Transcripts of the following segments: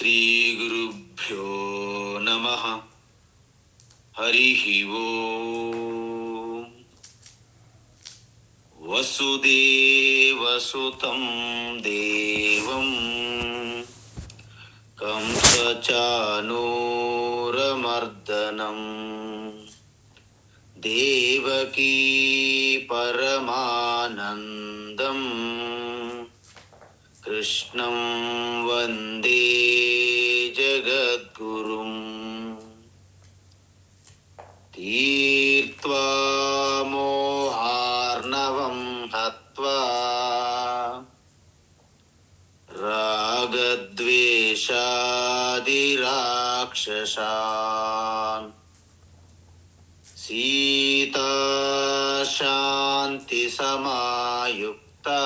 శ్రీగురుభ్యో నమః. హరిః ఓం. వసుదేవసుతం దేవం కంసచానూరమర్దనం దేవకీ పరమానందం కృష్ణం వందే జగద్గురుం. తీర్త్వా మోహార్ణవం హత్వా రాగద్వేషాదిరాక్షసాన్ సీతా శాంతి సమాయుక్తా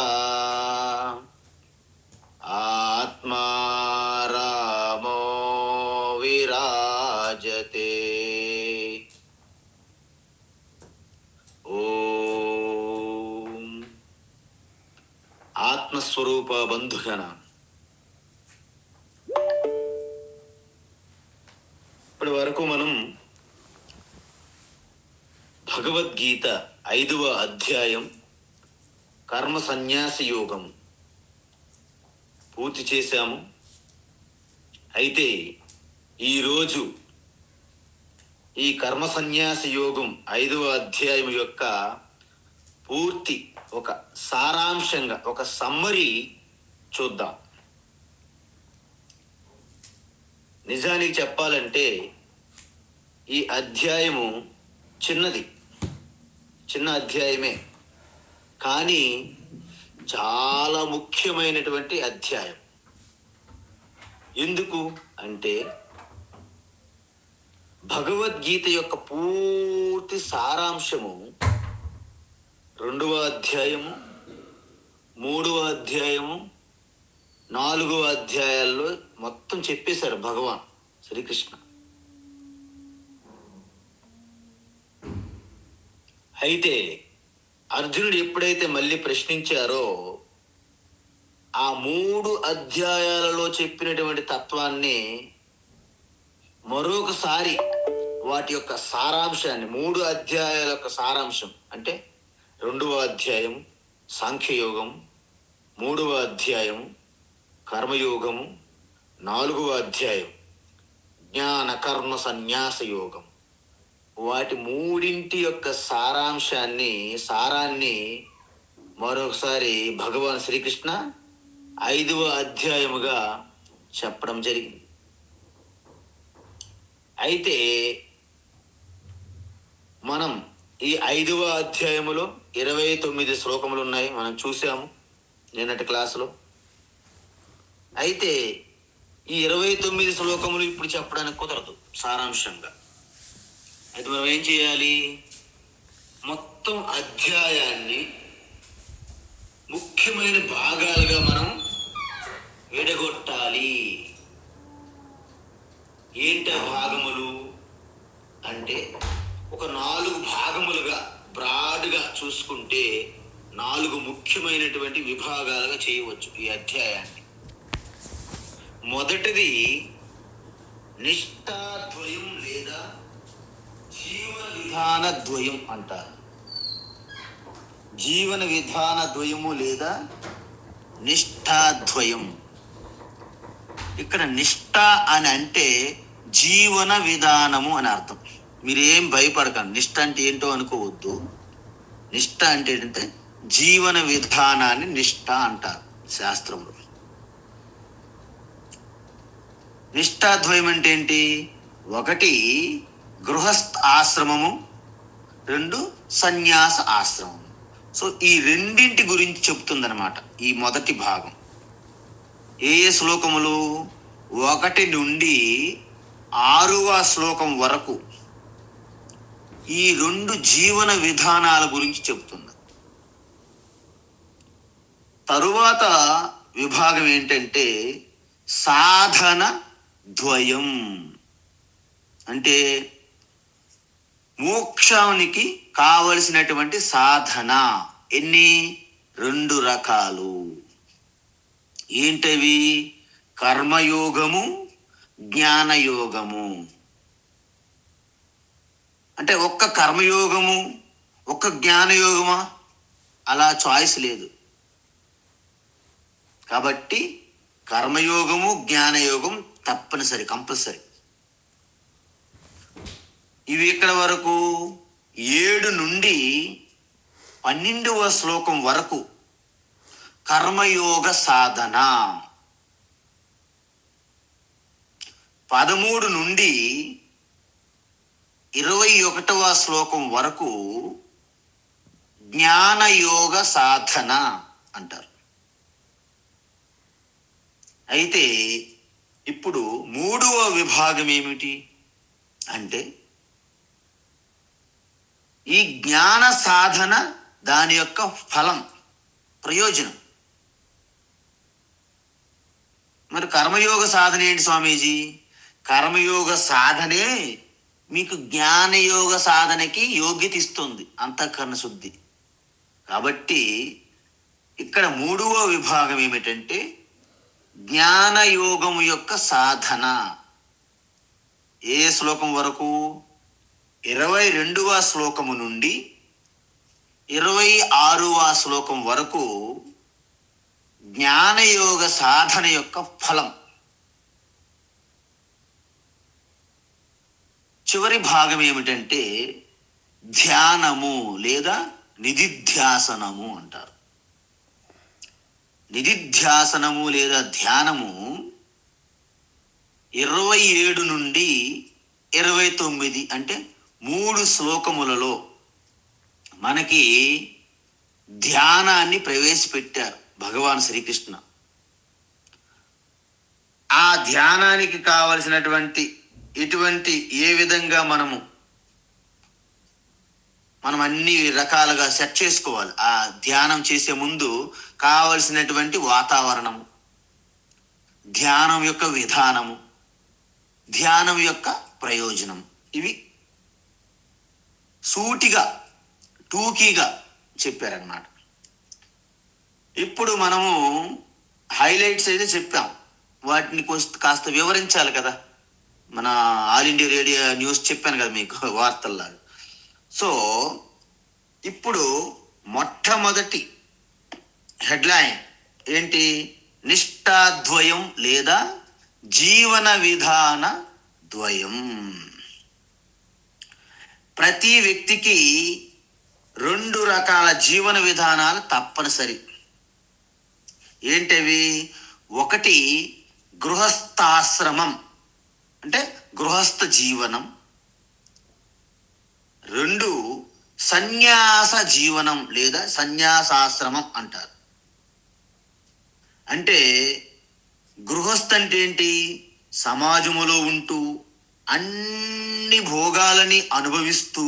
ఆత్మా రామో విరాజతే. ఓం. ఆత్మస్వరూప బంధుగణ, ఇప్పటి వరకు మనం భగవద్గీత 5వ అధ్యాయం కర్మ సన్యాస యోగం పూర్తి చేశాము. అయితే ఈరోజు ఈ కర్మ సన్యాస యోగం 5వ అధ్యాయం యొక్క పూర్తి ఒక సారాంశంగా ఒక సమ్మరీ చూద్దాం. నిజానికి చెప్పాలంటే ఈ అధ్యాయము చిన్న అధ్యాయమే, కానీ చాలా ముఖ్యమైనటువంటి అధ్యాయం. ఎందుకు అంటే భగవద్గీత యొక్క పూర్తి సారాంశము 2వ అధ్యాయము, 3వ అధ్యాయము, 4వ అధ్యాయాల్లో మొత్తం చెప్పేశారు భగవాన్ శ్రీకృష్ణ. అయితే అర్జునుడు ఎప్పుడైతే మళ్ళీ ప్రశ్నించారో ఆ 3 అధ్యాయాలలో చెప్పినటువంటి తత్వాన్ని మరొకసారి వాటి యొక్క సారాంశాన్ని 3 అధ్యాయాల యొక్క సారాంశం అంటే 2వ అధ్యాయం సాంఖ్యయోగం, 3వ అధ్యాయం కర్మయోగము, 4వ అధ్యాయం జ్ఞాన కర్మ సన్యాస యోగం, వాటి 3 యొక్క సారాన్ని మరొకసారి భగవాన్ శ్రీకృష్ణ 5వ అధ్యాయముగా చెప్పడం జరిగింది. అయితే మనం ఈ 5వ అధ్యాయములో 29 శ్లోకములు ఉన్నాయి, మనం చూసాము నిన్నటి క్లాసులో. అయితే ఈ 29 శ్లోకములు ఇప్పుడు చెప్పడానికి కుదరదు సారాంశంగా. అయితే మనం ఏం చేయాలి? మొత్తం అధ్యాయాన్ని ముఖ్యమైన భాగాలుగా మనం విడగొట్టాలి. ఏంటి ఆ భాగములు అంటే ఒక 4 భాగములుగా బ్రాడ్గా చూసుకుంటే 4 ముఖ్యమైనటువంటి విభాగాలుగా చేయవచ్చు ఈ అధ్యాయాన్ని. మొదటిది నిష్ఠాద్వయం లేదా జీవన విధాన ద్వయం అంటారు. జీవన విధాన ద్వయము లేదా నిష్ఠాద్వయం. ఇక్కడ నిష్ఠ అని అంటే జీవన విధానము అని అర్థం. మీరేం భయపడకండి, నిష్ఠ అంటే ఏంటో అనుకోవద్దు. నిష్ఠ అంటే ఏంటంటే జీవన విధానాన్ని నిష్ఠ అంటారు శాస్త్రంలో. నిష్ఠాద్వయం అంటే ఏంటి? 1 గృహస్థ ఆశ్రమము, 2 సన్యాస ఆశ్రమము. సో ఈ 2 గురించి చెప్తుందన్నమాట ఈ మొదటి భాగం. ఏ శ్లోకములు? 1 నుండి 6వ శ్లోకం వరకు ఈ 2 జీవన విధానాల గురించి చెబుతుంది. తరువాత విభాగం ఏంటంటే సాధన ద్వయం, అంటే మోక్షానికి కావలసినటువంటి సాధన. ఎన్ని? 2 రకాలు. ఏంటవి? కర్మయోగము, జ్ఞానయోగము. అంటే ఒక్క కర్మయోగము, ఒక్క జ్ఞానయోగమా? అలా చాయిస్ లేదు. కాబట్టి కర్మయోగము, జ్ఞానయోగం తప్పనిసరి, కంపల్సరీ. ఇవి ఇక్కడ వరకు 7 నుండి 12వ శ్లోకం వరకు కర్మయోగ సాధన. 13 నుండి 21వ శ్లోకం వరకు జ్ఞానయోగ సాధన అంటారు. అయితే ఇప్పుడు 3వ విభాగం ఏమిటి అంటే, ఈ జ్ఞాన సాధన, దాని యొక్క ఫలం, ప్రయోజనం. మరి కర్మయోగ సాధన ఏంటి స్వామీజీ? కర్మయోగ సాధనే మీకు జ్ఞానయోగ సాధనకి యోగ్యత ఇస్తుంది, అంతఃకరణ శుద్ధి. కాబట్టి ఇక్కడ 3వ విభాగం ఏమిటంటే జ్ఞానయోగం యొక్క సాధన. ఏ శ్లోకం వరకు? 22వ శ్లోకము నుండి 26వ శ్లోకం వరకు జ్ఞానయోగ సాధన యొక్క ఫలం. చివరి భాగం ఏమిటంటే ధ్యానము లేదా నిధిధ్యాసనము అంటారు. నిధిధ్యాసనము లేదా ధ్యానము 27 నుండి 29 అంటే 3 శ్లోకములలో మనకి ధ్యానాన్ని ప్రవేశపెట్టారు భగవాన్ శ్రీకృష్ణ. ఆ ధ్యానానికి కావలసినటువంటి ఏ విధంగా మనం అన్ని రకాలుగా సెట్ చేసుకోవాలి. ఆ ధ్యానం చేసే ముందు కావలసినటువంటి వాతావరణము, ధ్యానం యొక్క విధానము, ధ్యానం యొక్క ప్రయోజనం, ఇవి సూటిగా టూకీగా చెప్పారన్నమాట. ఇప్పుడు మనము హైలైట్స్ అయితే చెప్పాం, వాటిని కాస్త వివరించాలి కదా. మన ఆల్ ఇండియా రేడియో న్యూస్ చెప్పాను కదా మీకు వార్తల్లాగా. సో ఇప్పుడు మొట్టమొదటి హెడ్లైన్ ఏంటి? నిష్ఠాద్వయం లేదా జీవన విధాన ద్వయం. ప్రతి వ్యక్తికి 2 రకాల జీవన విధానాలు తప్పనిసరి. ఏంటవి? ఒకటి గృహస్థాశ్రమం అంటే గృహస్థ జీవనం. 2 సన్యాస జీవనం లేదా సన్యాసాశ్రమం అంటారు. అంటే గృహస్థ అంటే ఏంటి? సమాజములో ఉంటూ అన్ని భోగాలని అనుభవిస్తూ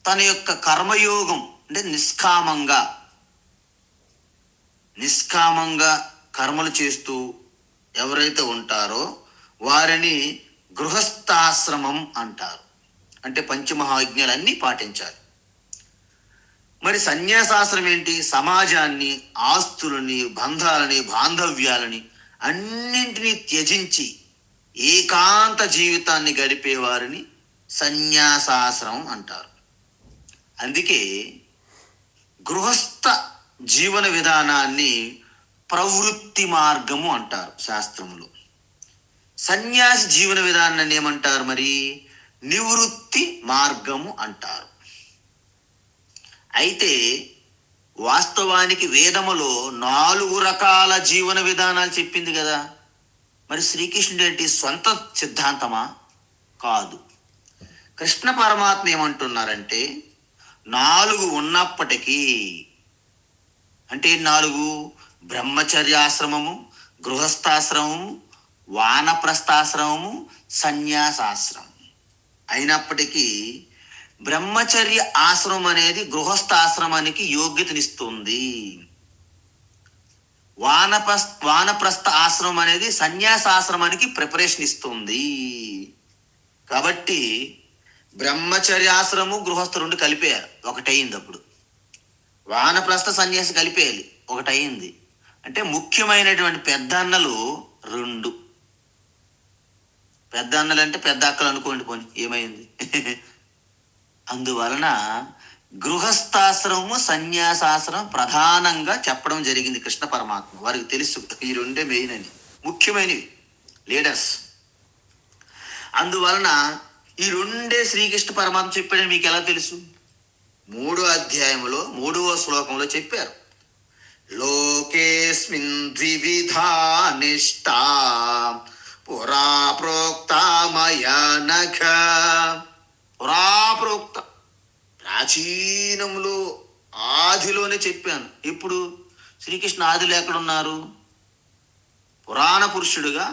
తన యొక్క కర్మయోగం అంటే నిష్కామంగా కర్మలు చేస్తూ ఎవరైతే ఉంటారో వారిని గృహస్థాశ్రమం అంటారు. అంటే పంచమహాయజ్ఞాలన్నీ పాటించాలి. మరి సన్యాసాశ్రమం ఏంటి? సమాజాన్ని, ఆస్తులని, బంధాలని, బాంధవ్యాలని అన్నింటినీ త్యజించి ఏకాంత జీవితాన్ని గడిపేవారిని సన్యాసాశ్రమం అంటారు. అందుకే గృహస్థ జీవన విధానాన్ని ప్రవృత్తి మార్గము అంటారు శాస్త్రంలో. సన్యాసి జీవన విధానాన్ని ఏమంటారు మరి? నివృత్తి మార్గము అంటారు. అయితే వాస్తవానికి వేదములో 4 రకాల జీవన విధానాలు చెప్పింది కదా. మరి శ్రీకృష్ణుడు ఏంటి సొంత సిద్ధాంతమా? కాదు. కృష్ణ పరమాత్మ ఏమంటున్నారంటే 4 ఉన్నప్పటికీ, అంటే 4 బ్రహ్మచర్యాశ్రమము, గృహస్థాశ్రమము, వానప్రస్థాశ్రమము, సన్యాసాశ్రమం అయినప్పటికీ బ్రహ్మచర్య ఆశ్రమం అనేది గృహస్థాశ్రమానికి యోగ్యతనిస్తుంది. వానప్రస్థ ఆశ్రమం అనేది సన్యాసాశ్రమానికి ప్రిపరేషన్ ఇస్తుంది. కాబట్టి బ్రహ్మచర్యాశ్రమము, గృహస్థ 2 కలిపేయారు, ఒకటయింది. అప్పుడు వానప్రస్థ సన్యాసి కలిపేయాలి, ఒకటయింది. అంటే ముఖ్యమైనటువంటి పెద్దన్నలు 2. పెద్ద అన్నలంటే పెద్ద అక్కలు అనుకోండి, పోనీ ఏమైంది. అందువలన గృహస్థాశ్రమము సన్యాసాశ్రమం ప్రధానంగా చెప్పడం జరిగింది కృష్ణ పరమాత్మ. వారికి తెలుసు ఈ రెండే మెయిన్ అని, ముఖ్యమైనవి లీడర్స్. అందువలన ఈ రెండే శ్రీకృష్ణ పరమాత్మ చెప్పాడని మీకు ఎలా తెలుసు? 3వ అధ్యాయంలో 3వ శ్లోకంలో చెప్పారు. లోకేస్మిన్ ద్వివిధా నిష్టా పురా ప్రోక్త మయా నఘ. పురా ప్రోక్త, ప్రాచీనంలో ఆదిలోనే చెప్పాను. ఇప్పుడు శ్రీకృష్ణ ఆదిలో ఎక్కడున్నారు? పురాణ పురుషుడుగా,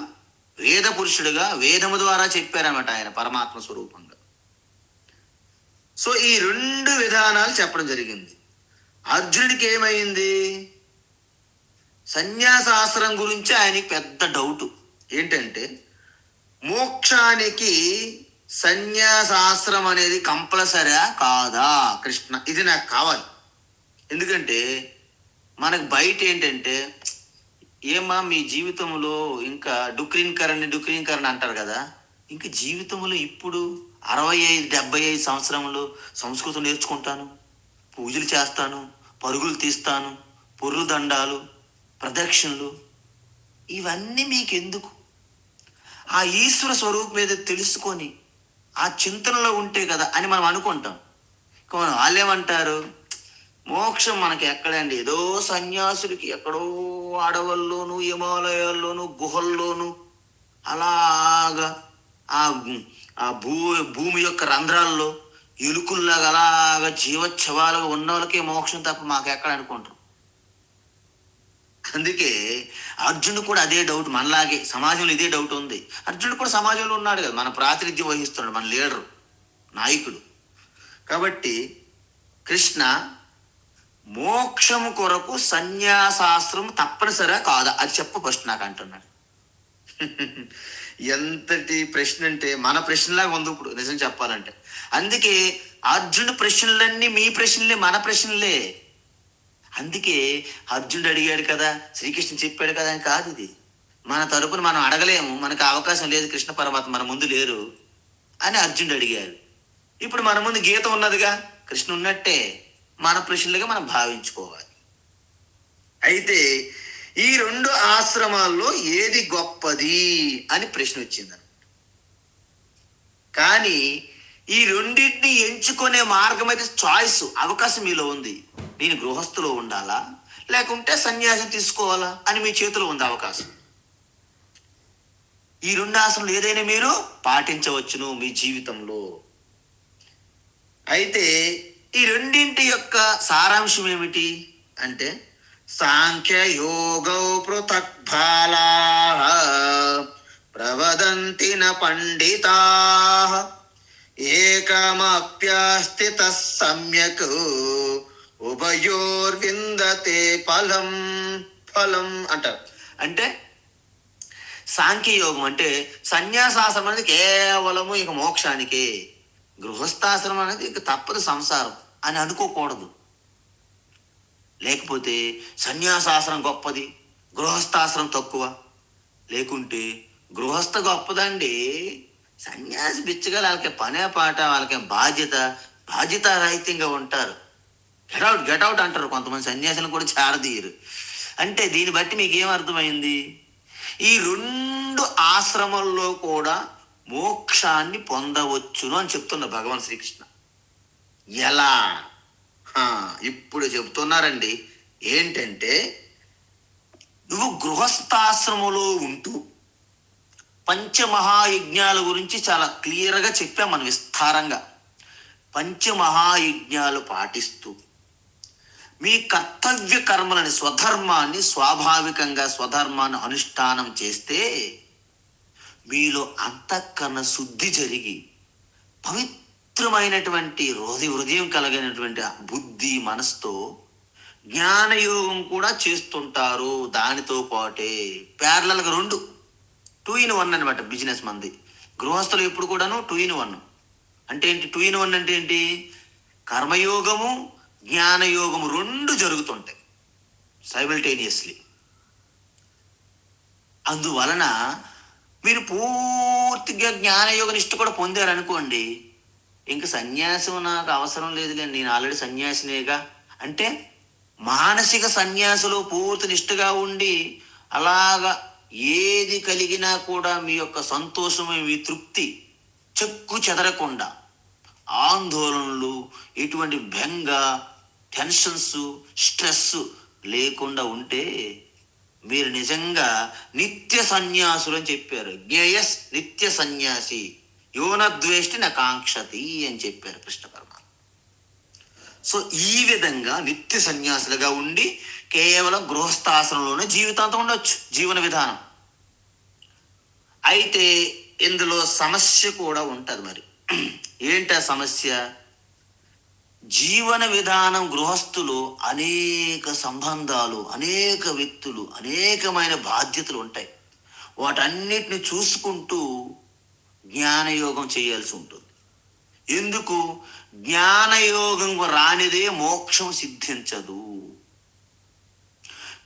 వేద పురుషుడుగా, వేదము ద్వారా చెప్పారన్నమాట ఆయన పరమాత్మ స్వరూపంగా. సో ఈ 2 విధానాలు చెప్పడం జరిగింది. అర్జునుడికి ఏమైంది? సన్యాసాశ్రమం గురించి ఆయనకి పెద్ద డౌట్. ఏంటంటే మోక్షానికి సన్యాసాశ్రమం అనేది కంపల్సరా కాదా కృష్ణ? ఇది నాకు కావాలి. ఎందుకంటే మనకు బయట ఏంటంటే, ఏమా మీ జీవితంలో ఇంకా డుక్రీకరణ అంటారు కదా, ఇంకా జీవితంలో ఇప్పుడు 65-75 సంవత్సరంలో సంస్కృతం నేర్చుకుంటాను, పూజలు చేస్తాను, పరుగులు తీస్తాను, పొర్లు దండాలు, ప్రదక్షిణలు, ఇవన్నీ మీకెందుకు? ఆ ఈశ్వర స్వరూపం మీద తెలుసుకొని ఆ చింతనలో ఉంటే కదా అని మనం అనుకుంటాం. కానీ వాళ్ళేమంటారు, మోక్షం మనకి ఎక్కడండి, ఏదో సన్యాసులకి ఎక్కడో అడవుల్లోనూ హిమాలయాల్లోనూ గుహల్లోనూ అలాగా ఆ భూమి యొక్క రంధ్రాల్లో ఎలుకల్లాగా అలాగా జీవచ్ఛవాలుగా ఉన్న వాళ్ళకే మోక్షం తప్ప మాకు ఎక్కడ అనుకుంటాం. అందుకే అర్జునుడు కూడా అదే డౌట్, మనలాగే సమాజంలో ఇదే డౌట్ ఉంది. అర్జునుడు కూడా సమాజంలో ఉన్నాడు కదా, మన ప్రాతినిధ్యం వహిస్తున్నాడు, మన లీడరు, నాయకుడు. కాబట్టి కృష్ణ మోక్షం కొరకు సన్యాసాశ్రమం తప్పనిసరిగా కాదా అది చెప్పు ఫస్ట్ నాకు అంటున్నాడు. ఎంతటి ప్రశ్న అంటే మన ప్రశ్నలాగా ఉంది ఇప్పుడు నిజం చెప్పాలంటే. అందుకే అర్జునుడు ప్రశ్నలన్నీ మీ ప్రశ్నలే, మన ప్రశ్నలే. అందుకే అర్జునుడు అడిగాడు కదా, శ్రీకృష్ణ చెప్పాడు కదా అని కాదు. ఇది మన తరపున మనం అడగలేము, మనకు అవకాశం లేదు, కృష్ణ పరమాత్మ మన ముందు లేరు అని అర్జునుడు అడిగాడు. ఇప్పుడు మన ముందు గీత ఉన్నదిగా, కృష్ణ ఉన్నట్టే మన ప్రశ్నలుగా మనం భావించుకోవాలి. అయితే ఈ 2 ఆశ్రమాల్లో ఏది గొప్పది అని ప్రశ్న వచ్చింది. కానీ ఈ రెండింటిని ఎంచుకునే మార్గం అయితే చాయిస్, అవకాశం మీలో ఉంది. నేను గృహస్థులో ఉండాలా లేకుంటే సన్యాసం తీసుకోవాలా అని మీ చేతిలో ఉంది అవకాశం. ఈ 2 ఆశ్రమాలు ఏదైనా మీరు పాటించవచ్చును మీ జీవితంలో. అయితే ఈ రెండింటి యొక్క సారాంశం ఏమిటి అంటే, సాంఖ్య యోగౌ పృథక్ బాలా ప్రవదంతి న పండితా ఏకమప్యస్థిత సమ్యక్ ఉభయోర్విందతే ఫలం అంటారు. అంటే సాంఖ్యయోగం అంటే సన్యాసాశ్రమం అనేది కేవలము ఇక మోక్షానికే, గృహస్థాశ్రమం అనేది ఇక తప్పదు సంసారం అని అనుకోకూడదు. లేకపోతే సన్యాసాశ్రమం గొప్పది, గృహస్థాశ్రమం తక్కువ, లేకుంటే గృహస్థ గొప్పదండి, సన్యాసి బిచ్చగా వాళ్ళకి పనే పాట, వాళ్ళకి బాధ్యతారహితంగా ఉంటారు, గెటౌట్ అంటారు కొంతమంది సన్యాసులను కూడా చేరదీయరు. అంటే దీన్ని బట్టి మీకు ఏమర్థమైంది? ఈ 2 ఆశ్రమాల్లో కూడా మోక్షాన్ని పొందవచ్చును అని చెప్తున్న భగవాన్ శ్రీకృష్ణ. ఎలా? ఇప్పుడు చెబుతున్నారండి. ఏంటంటే, నువ్వు గృహస్థాశ్రమంలో ఉంటూ పంచమహాయజ్ఞాల గురించి చాలా క్లియర్గా చెప్పాం మనం విస్తారంగా. పంచమహాయజ్ఞాలు పాటిస్తూ మీ కర్తవ్య కర్మలని, స్వధర్మాన్ని స్వధర్మాన్ని అనుష్ఠానం చేస్తే మీలో అంతఃకరణ శుద్ధి జరిగి పవిత్రమైనటువంటి హృదయం కలిగినటువంటి బుద్ధి మనసుతో జ్ఞానయోగం కూడా చేస్తుంటారు. దానితో పాటే ప్యారలల్గా 2 in 1 అనమాట బిజినెస్ మంది. గృహస్థులు ఎప్పుడు కూడాను 2 in 1 అంటే ఏంటి? 2 in 1 అంటే ఏంటి? కర్మయోగము జ్ఞానయోగము 2 జరుగుతుంటాయి సైమల్టేనియస్లీ. అందువలన మీరు పూర్తిగా జ్ఞానయోగ నిష్ట కూడా పొందారనుకోండి, ఇంక సన్యాసం నాకు అవసరం లేదులే, నేను ఆల్రెడీ సన్యాసినేగా అంటే మానసిక సన్యాసులు పూర్తి నిష్ఠగా ఉండి అలాగా ఏది కలిగినా కూడా మీ యొక్క సంతోషమే, మీ తృప్తి చెక్కు చెదరకుండా, ఆందోళనలు, ఎటువంటి బెంగ, టెన్షన్స్, స్ట్రెస్ లేకుండా ఉంటే మీరు నిజంగా నిత్య సన్యాసులు అని చెప్పారు. జ్ఞేయస్ నిత్య సన్యాసి యోనద్వేష్టి నా కాంక్షతి అని చెప్పారు కృష్ణ పరమాత్మ. సో ఈ విధంగా నిత్య సన్యాసులుగా ఉండి కేవలం గృహస్థాశ్రమంలోనే జీవితాంతం ఉండొచ్చు జీవన విధానం. అయితే ఇందులో సమస్య కూడా ఉంటుంది. మరి ఏంటి ఆ సమస్య? జీవన విధానం గృహస్థులు అనేక సంబంధాలు, అనేక వ్యక్తులు, అనేకమైన బాధ్యతలు ఉంటాయి. వాటన్నిటిని చూసుకుంటూ జ్ఞానయోగం చేయాల్సి ఉంటుంది. ఎందుకు? జ్ఞానయోగం రానిదే మోక్షం సిద్ధించదు.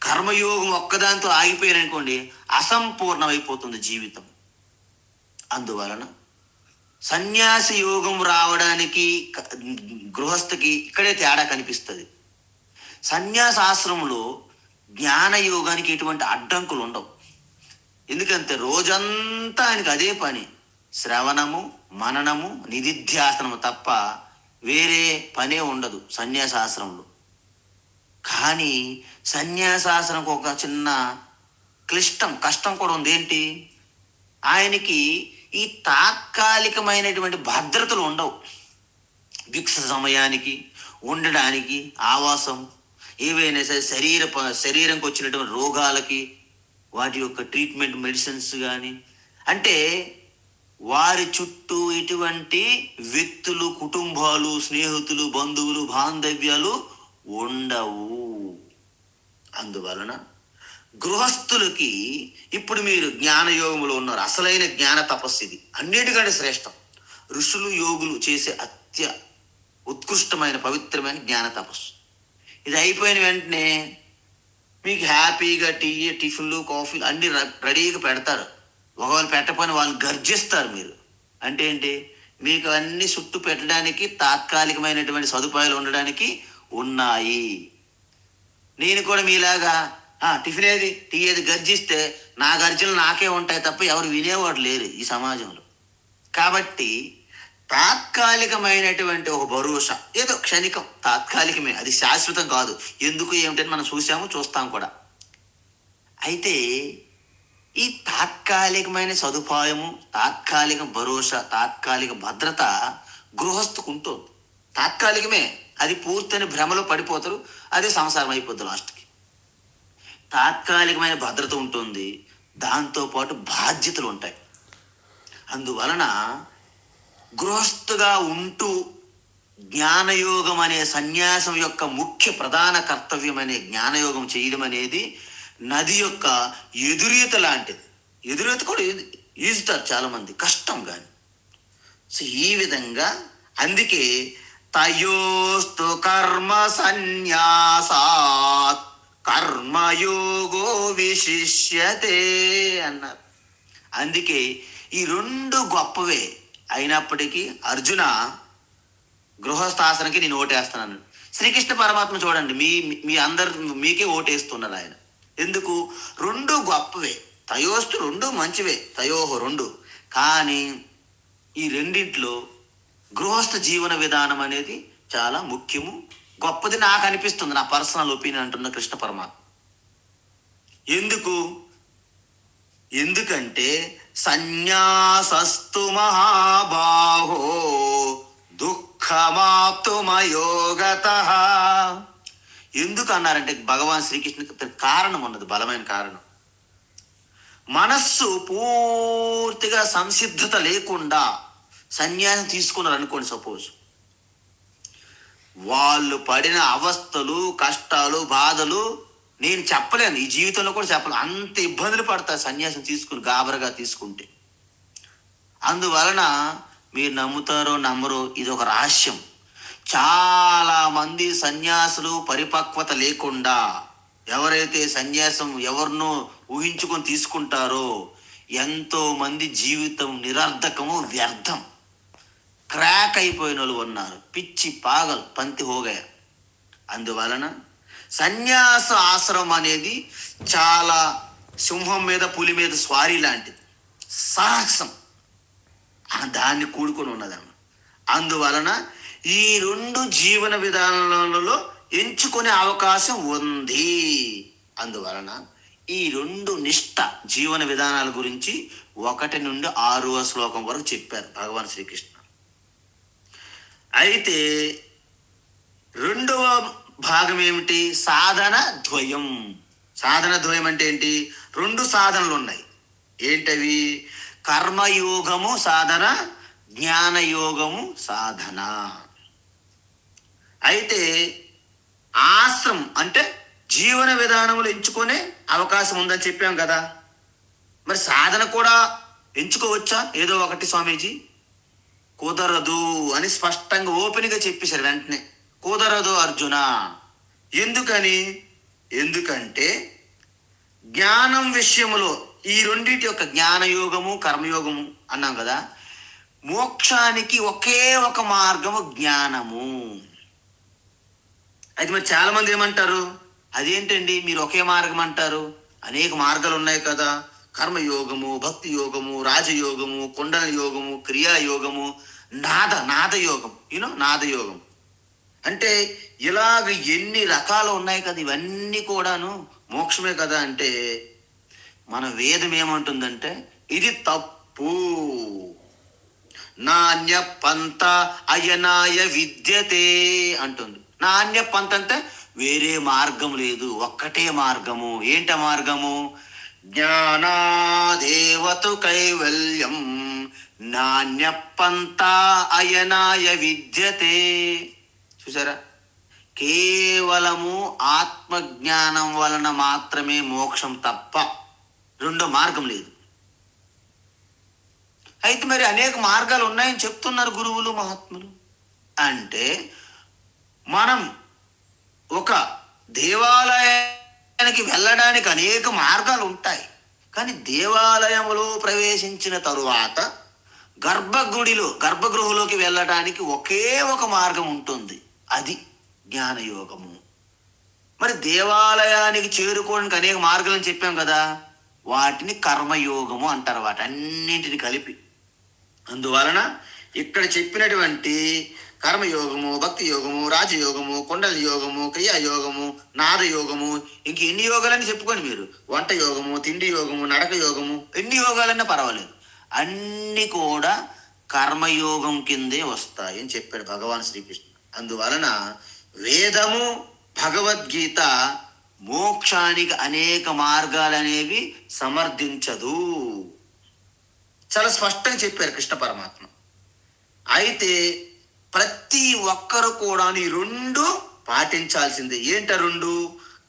కర్మయోగం ఒక్కదాంతో ఆగిపోయారనుకోండి, అసంపూర్ణమైపోతుంది జీవితం. అందువలన సన్యాస యోగం రావడానికి గృహస్థకి ఇక్కడే తేడా కనిపిస్తుంది. సన్యాసాశ్రమంలో జ్ఞాన యోగానికి ఎటువంటి అడ్డంకులు ఉండవు. ఎందుకంటే రోజంతా ఆయనకి అదే పని, శ్రవణము, మననము, నిధిధ్యాసనము తప్ప వేరే పనే ఉండదు సన్యాసాశ్రమంలో. కానీ సన్యాసాశ్రమంకి ఒక చిన్న కష్టం కూడా ఉంది. ఏంటి? ఆయనకి ఈ తాత్కాలికమైనటువంటి భద్రతలు ఉండవు. భిక్ష సమయానికి, ఉండడానికి ఆవాసం, ఏవైనా సరే శరీరంకి వచ్చినటువంటి రోగాలకి వాటి యొక్క ట్రీట్మెంట్, మెడిసిన్స్ కానీ, అంటే వారి చుట్టూ ఎటువంటి వ్యక్తులు, కుటుంబాలు, స్నేహితులు, బంధువులు, బాంధవ్యాలు ఉండవు. అందువలన గృహస్థులకి ఇప్పుడు మీరు జ్ఞానయోగంలో ఉన్నారు. అసలైన జ్ఞాన తపస్సు ఇది, అన్నిటికంటే శ్రేష్టం. ఋషులు, యోగులు చేసే ఉత్కృష్టమైన పవిత్రమైన జ్ఞాన తపస్సు. ఇది అయిపోయిన వెంటనే మీకు హ్యాపీగా టిఫిన్లు, కాఫీలు అన్ని రెడీగా పెడతారు. ఒకవేళ పెట్టకపోయినా వాళ్ళు గర్జిస్తారు. మీరు అంటే ఏంటి? మీకు అన్ని చుట్టూ పెట్టడానికి తాత్కాలికమైనటువంటి సదుపాయాలు ఉండడానికి ఉన్నాయి. నేను కూడా మీలాగా టిఫిన్ ఏది, టీ ఏది గర్జిస్తే నా గర్జనలు నాకే ఉంటాయి తప్ప ఎవరు వినేవాడు లేరు ఈ సమాజంలో. కాబట్టి తాత్కాలికమైనటువంటి ఒక భరోసా, ఏదో క్షణికం, తాత్కాలికమే, అది శాశ్వతం కాదు. ఎందుకు ఏమిటని మనం చూస్తాం కూడా. అయితే ఈ తాత్కాలికమైన సదుపాయము, తాత్కాలిక భరోసా, తాత్కాలిక భద్రత గృహస్థుకు ఉంటుంది. తాత్కాలికమే, అది పూర్తయిన భ్రమలో పడిపోతారు, అదే సంసారం అయిపోద్ది లాస్ట్కి. తాత్కాలికమైన భద్రత ఉంటుంది, దాంతోపాటు బాధ్యతలు ఉంటాయి. అందువలన గృహస్థుగా ఉంటూ జ్ఞానయోగం అనే సన్యాసం యొక్క ముఖ్య ప్రధాన కర్తవ్యం అనే జ్ఞానయోగం చేయడం అనేది నది యొక్క ఎదురీత లాంటిది. ఎదురీత కూడా ఈజుతారు చాలామంది, కష్టం. కానీ సో ఈ విధంగా అందుకే తయోస్తు కర్మ సన్యాసాత్ కర్మయోగో విశిష్యతే అన్నారు. అందుకే ఈ రెండు గొప్పవే అయినప్పటికీ అర్జున గృహస్థాసనకి నేను ఓటేస్తున్నాను. శ్రీకృష్ణ పరమాత్మ చూడండి, మీ అందరు మీకే ఓటేస్తున్నారు ఆయన. ఎందుకు? రెండు గొప్పవే. తయోస్తు రెండు మంచివే, తయోహో రెండు. కానీ ఈ రెండింటిలో గృహస్థ జీవన విధానం అనేది చాలా ముఖ్యము, గొప్పది నాకు అనిపిస్తుంది, నా పర్సనల్ ఒపీనియన్ అంటున్న కృష్ణ పరమాత్మ. ఎందుకంటే సన్యాసస్తు మహాబాహో దుఃఖమాప్తుమయోగతః. ఎందుకు అన్నారంటే భగవాన్ శ్రీకృష్ణుడికి కారణం ఉన్నది, బలమైన కారణం. మనస్సు పూర్తిగా సంసిద్ధత లేకుండా సన్యాసం తీసుకున్నారు అనుకోండి, సపోజ్, వాళ్ళు పడిన అవస్థలు, కష్టాలు, బాధలు నేను చెప్పలేను, ఈ జీవితంలో కూడా చెప్పలేను. అంత ఇబ్బందులు పడతారు సన్యాసం తీసుకుని, గాబరగా తీసుకుంటే. అందువలన మీరు నమ్ముతారో నమ్మరో, ఇది ఒక రహస్యం. చాలా మంది సన్యాసులు పరిపక్వత లేకుండా ఎవరైతే సన్యాసం ఎవరినో ఊహించుకొని తీసుకుంటారో ఎంతో మంది జీవితం నిరర్ధకము, వ్యర్థం, క్రాక్ అయిపోయిన వాళ్ళు ఉన్నారు. పిచ్చి పాగల్ పంతి హోగయ. అందువలన సన్యాస ఆశ్రమం అనేది చాలా సింహం మీద పులి మీద స్వారీ లాంటిది, సాహసం దాన్ని కూడుకొని ఉన్నదన్నమాట. అందువలన ఈ రెండు జీవన విధానాలలో ఎంచుకునే అవకాశం ఉంది. అందువలన ఈ రెండు నిష్ఠ జీవన విధానాల గురించి 1 నుండి 6వ శ్లోకం వరకు చెప్పారు భగవాన్ శ్రీకృష్ణ. అయితే రెండవ భాగం ఏమిటి? సాధన ద్వయం. సాధన ద్వయం అంటే ఏంటి? 2 సాధనలు ఉన్నాయి. ఏంటవి? కర్మయోగము సాధన, జ్ఞానయోగము సాధన. అయితే ఆశ్రమం అంటే జీవన విధానములు ఎంచుకునే అవకాశం ఉందని చెప్పాం కదా. మరి సాధన కూడా ఎంచుకోవచ్చా? ఏదో ఒకటి స్వామీజీ. కుదరదు అని స్పష్టంగా ఓపెన్గా చెప్పేశారు వెంటనే. కుదరదు అర్జున. ఎందుకని? ఎందుకంటే జ్ఞానం విషయంలో ఈ రెండింటి యొక్క జ్ఞానయోగము కర్మయోగము అన్నాం కదా, మోక్షానికి ఒకే ఒక మార్గము జ్ఞానము. అయితే మరి చాలా మంది ఏమంటారు, అదేంటండి మీరు ఒకే మార్గం అంటారు, అనేక మార్గాలు ఉన్నాయి కదా, కర్మయోగము, భక్తి యోగము, రాజయోగము, కుండల యోగము, క్రియాయోగము, నాదయోగం, నాదయోగం అంటే ఇలాగ ఎన్ని రకాలు ఉన్నాయి కదా, ఇవన్నీ కూడాను మోక్షమే కదా అంటే మన వేదం ఏమంటుందంటే ఇది తప్పు. నాణ్య పంత అయనాయ విద్యతే అంటుంది. నాణ్య పంత అంటే వేరే మార్గం లేదు, ఒక్కటే మార్గము. ఏంట మార్గము? జ్ఞానాదేవతు కైవల్యం నాణ్య పంత అయనాయ విద్యతే. చూసారా, కేవలము ఆత్మజ్ఞానం వలన మాత్రమే మోక్షం తప్ప రెండో మార్గం లేదు. అయితే మరి అనేక మార్గాలు ఉన్నాయని చెప్తున్నారు గురువులు మహాత్ములు. అంటే మనం ఒక దేవాలయానికి వెళ్ళడానికి అనేక మార్గాలు ఉంటాయి, కానీ దేవాలయంలో ప్రవేశించిన తరువాత గర్భగృహలోకి వెళ్ళడానికి ఒకే ఒక మార్గం ఉంటుంది, అది జ్ఞానయోగము. మరి దేవాలయానికి చేరుకోవడానికి అనేక మార్గాలని చెప్పాం కదా, వాటిని కర్మయోగము అంటారు, వాటన్నింటిని కలిపి. అందువలన ఇక్కడ చెప్పినటువంటి కర్మయోగము, భక్తి యోగము, రాజయోగము, కుండల యోగము, క్రియాయోగము, నాదయోగము, ఇంక ఎన్ని యోగాలని చెప్పుకోండి మీరు, వంట యోగము, తిండి యోగము, నడక యోగము, ఎన్ని యోగాలన్నా పర్వాలేదు, అన్ని కూడా కర్మయోగం కిందే వస్తాయి అని చెప్పాడు భగవాన్ శ్రీకృష్ణ. అందువలన వేదము, భగవద్గీత మోక్షానికి అనేక మార్గాలు అనేవి సమర్థించదు, చాలా స్పష్టంగా చెప్పారు కృష్ణ పరమాత్మ. అయితే ప్రతి ఒక్కరు కూడా ఈ రెండు పాటించాల్సిందే. ఏంట రెండు?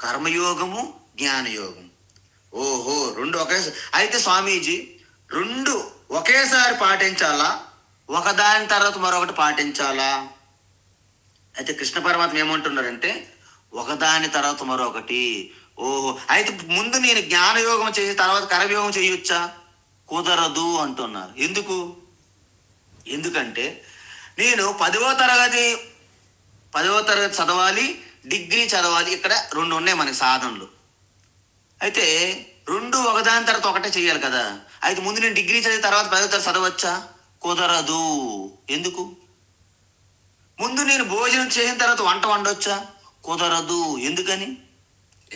కర్మయోగము, జ్ఞానయోగం. ఓహో, రెండు ఒకేసారి. అయితే స్వామీజీ రెండు ఒకేసారి పాటించాలా, ఒకదాని తర్వాత మరొకటి పాటించాలా? అయితే కృష్ణ పరమాత్మ ఏమంటున్నారంటే ఒకదాని తర్వాత మరొకటి. ఓహో, అయితే ముందు నేను జ్ఞానయోగం చేసి తర్వాత కర్మయోగం చేయొచ్చా? కుదరదు అంటున్నారు. ఎందుకంటే నేను 10వ తరగతి చదవాలి, డిగ్రీ చదవాలి. ఇక్కడ 2 ఉన్నాయి మనకి సాధనలు. అయితే 2 ఒకదాని తర్వాత ఒకటే చేయాలి కదా. అయితే ముందు నేను డిగ్రీ చదివిన తర్వాత 10వ తరగతి చదవచ్చా? కుదరదు. ఎందుకు? ముందు నేను భోజనం చేసిన తర్వాత వంట వండొచ్చా? కుదరదు.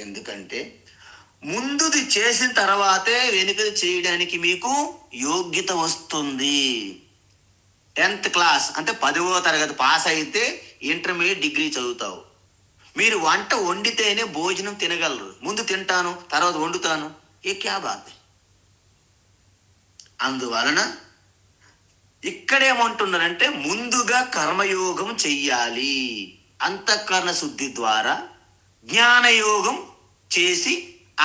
ఎందుకంటే ముందుది చేసిన తర్వాతే వెనుకది చేయడానికి మీకు యోగ్యత వస్తుంది. 10th క్లాస్ అంటే 10వ తరగతి పాస్ అయితే ఇంటర్మీడియట్ డిగ్రీ చదువుతావు. మీరు వంట వండితేనే భోజనం తినగలరు. ముందు తింటాను తర్వాత వండుతాను, ఏ క్యా బాత్. అందువలన ఇక్కడేమంటున్నారంటే ముందుగా కర్మయోగం చెయ్యాలి, అంతఃకరణ శుద్ధి ద్వారా జ్ఞానయోగం చేసి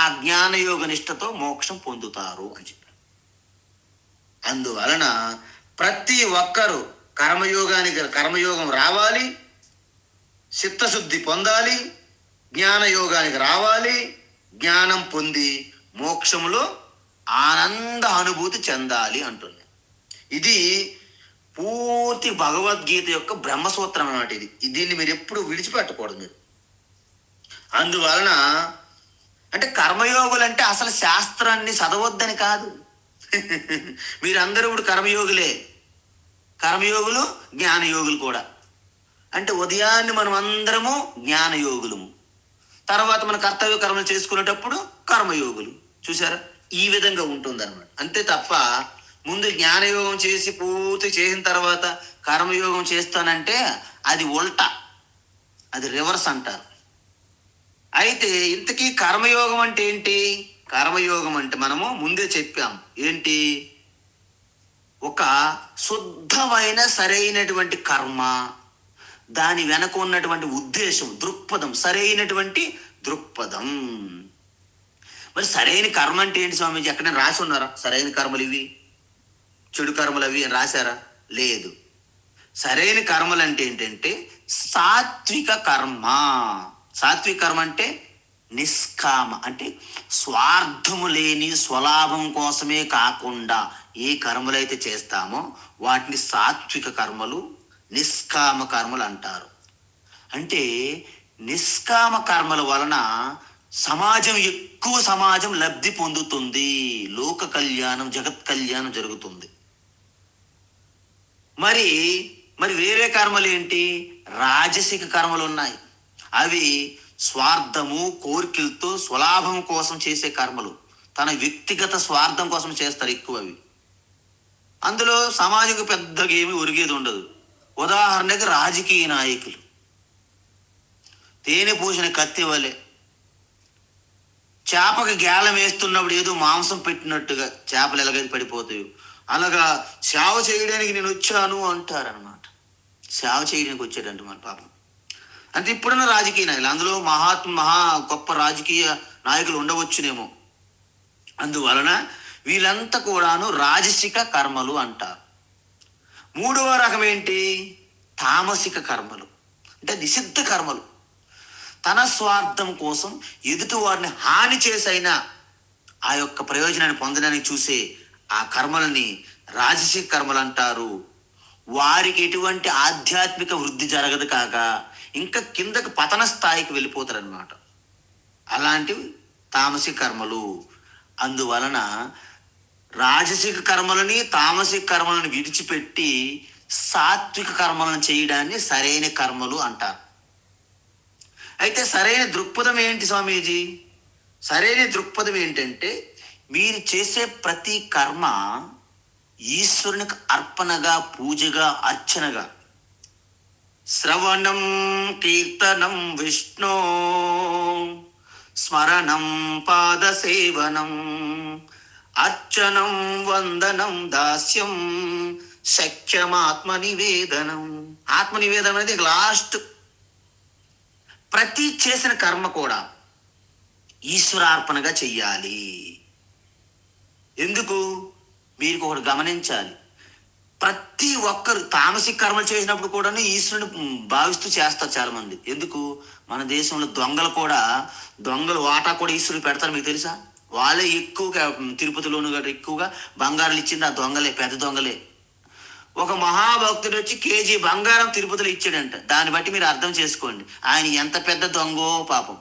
ఆ జ్ఞానయోగ నిష్ఠతో మోక్షం పొందుతారు అని చెప్పారు. అందువలన ప్రతి ఒక్కరూ కర్మయోగం రావాలి, చిత్తశుద్ధి పొందాలి, జ్ఞానయోగానికి రావాలి, జ్ఞానం పొంది మోక్షంలో ఆనంద అనుభూతి చెందాలి అంటుంది. ఇది పూర్తి భగవద్గీత యొక్క బ్రహ్మసూత్రం అన్నమాట. దీన్ని మీరు ఎప్పుడు విడిచిపెట్టకూడదు మీరు. అందువలన అంటే కర్మయోగులు అంటే అసలు శాస్త్రాన్ని చదవద్దని కాదు. మీరందరూ ఇప్పుడు కర్మయోగులే. కర్మయోగులు జ్ఞానయోగులు కూడా. అంటే ఉదయాన్నే మనం అందరము జ్ఞానయోగులము, తర్వాత మన కర్తవ్య కర్మలు చేసుకునేటప్పుడు కర్మయోగులు. చూసారా, ఈ విధంగా ఉంటుంది అనమాట. అంతే తప్ప ముందు జ్ఞానయోగం చేసి పూర్తి చేసిన తర్వాత కర్మయోగం చేస్తానంటే అది ఉల్టా, అది రివర్స్ అంటారు. అయితే ఇంతకీ కర్మయోగం అంటే ఏంటి? కర్మయోగం అంటే మనము ముందే చెప్పాం ఏంటి, ఒక శుద్ధమైన సరైనటువంటి కర్మ, దాని వెనక ఉన్నటువంటి ఉద్దేశం, దృక్పథం, సరైనటువంటి దృక్పథం. మరి సరైన కర్మ అంటే ఏంటి స్వామీజీ? ఎక్కడైనా రాసి ఉన్నారా సరైన కర్మలు ఇవి, చెడు కర్మలు అవి అని రాశారా? లేదు. సరైన కర్మలు అంటే ఏంటంటే సాత్విక కర్మ. సాత్విక కర్మ అంటే నిష్కామ, అంటే స్వార్థము లేని స్వలాభం కోసమే కాకుండా ఏ కర్మలైతే చేస్తామో వాటిని సాత్విక కర్మలు, నిష్కామ కర్మలు అంటారు. అంటే నిష్కామ కర్మల వలన ఎక్కువ సమాజం లబ్ధి పొందుతుంది, లోక కళ్యాణం, జగత్ కళ్యాణం జరుగుతుంది. మరి మరి వేరే కర్మలు ఏంటి? రాజసిక కర్మలు ఉన్నాయి. అవి స్వార్థము, కోరికలతో స్వలాభం కోసం చేసే కర్మలు, తన వ్యక్తిగత స్వార్థం కోసం చేస్తారు ఎక్కువ. అవి అందులో సమాజంకు పెద్దగా ఏమీ ఒరిగేది ఉండదు. ఉదాహరణకి రాజకీయ నాయకులు తేనె పూసిన కత్తి వలె చేపకి గేలం వేస్తున్నప్పుడు ఏదో మాంసం పెట్టినట్టుగా చేపలు ఎలాగైతే పడిపోతాయో అలాగా సేవ చేయడానికి నేను వచ్చాను అంటారనమాట. సేవ చేయడానికి వచ్చాడంట మన పాపం. అంటే ఇప్పుడున్న రాజకీయ నాయకులు, అందులో మహా గొప్ప రాజకీయ నాయకులు ఉండవచ్చునేమో. అందువలన వీళ్ళంతా కూడాను రాజసిక కర్మలు అంటారు. మూడవ రకం ఏంటి? తామసిక కర్మలు, అంటే నిషిద్ధ కర్మలు. తన స్వార్థం కోసం ఎదుటి వారిని హాని చేసైనా ఆ యొక్క ప్రయోజనాన్ని పొందడానికి చూసే ఆ కర్మలని రాజసిక కర్మలు అంటారు. వారికి ఎటువంటి ఆధ్యాత్మిక వృద్ధి జరగదు కాక ఇంకా కిందకి పతన స్థాయికి వెళ్ళిపోతారు అనమాట. అలాంటివి తామసిక కర్మలు. అందువలన రాజసిక కర్మలని, తామసిక కర్మలను విడిచిపెట్టి సాత్విక కర్మలను చేయడాన్ని సరైన కర్మలు అంటారు. అయితే సరైన దృక్పథం ఏంటి స్వామీజీ? సరైన దృక్పథం ఏంటంటే మీరు చేసే ప్రతి కర్మ ఈశ్వరునికి అర్పణగా, పూజగా, అర్చనగా. శ్రవణం కీర్తనం విష్ణు, స్మరణం పాదసేవనం, అర్చనం వందనం దాస్యం, శక్యమాత్మ నివేదనం. ఆత్మ నివేదనం అనేది లాస్ట్. ప్రతి చేసిన కర్మ కూడా ఈశ్వరార్పణగా చెయ్యాలి. ఎందుకు? మీరు ఒకటి గమనించాలి, ప్రతి ఒక్కరు తామసిక కర్మలు చేసినప్పుడు కూడా ఈశ్వరుని భావిస్తూ చేస్తారు చాలా మంది. ఎందుకు? మన దేశంలో దొంగలు వాటా కూడా ఈశ్వరుడు పెడతారు, మీకు తెలుసా? వాళ్ళే ఎక్కువగా తిరుపతిలోను గట్రా ఎక్కువగా బంగారాలు ఇచ్చింది ఆ దొంగలే, పెద్ద దొంగలే. ఒక మహాభక్తుడు వచ్చి కేజీ బంగారం తిరుపతిలో ఇచ్చాడంట. దాన్ని బట్టి మీరు అర్థం చేసుకోండి ఆయన ఎంత పెద్ద దొంగో పాపం.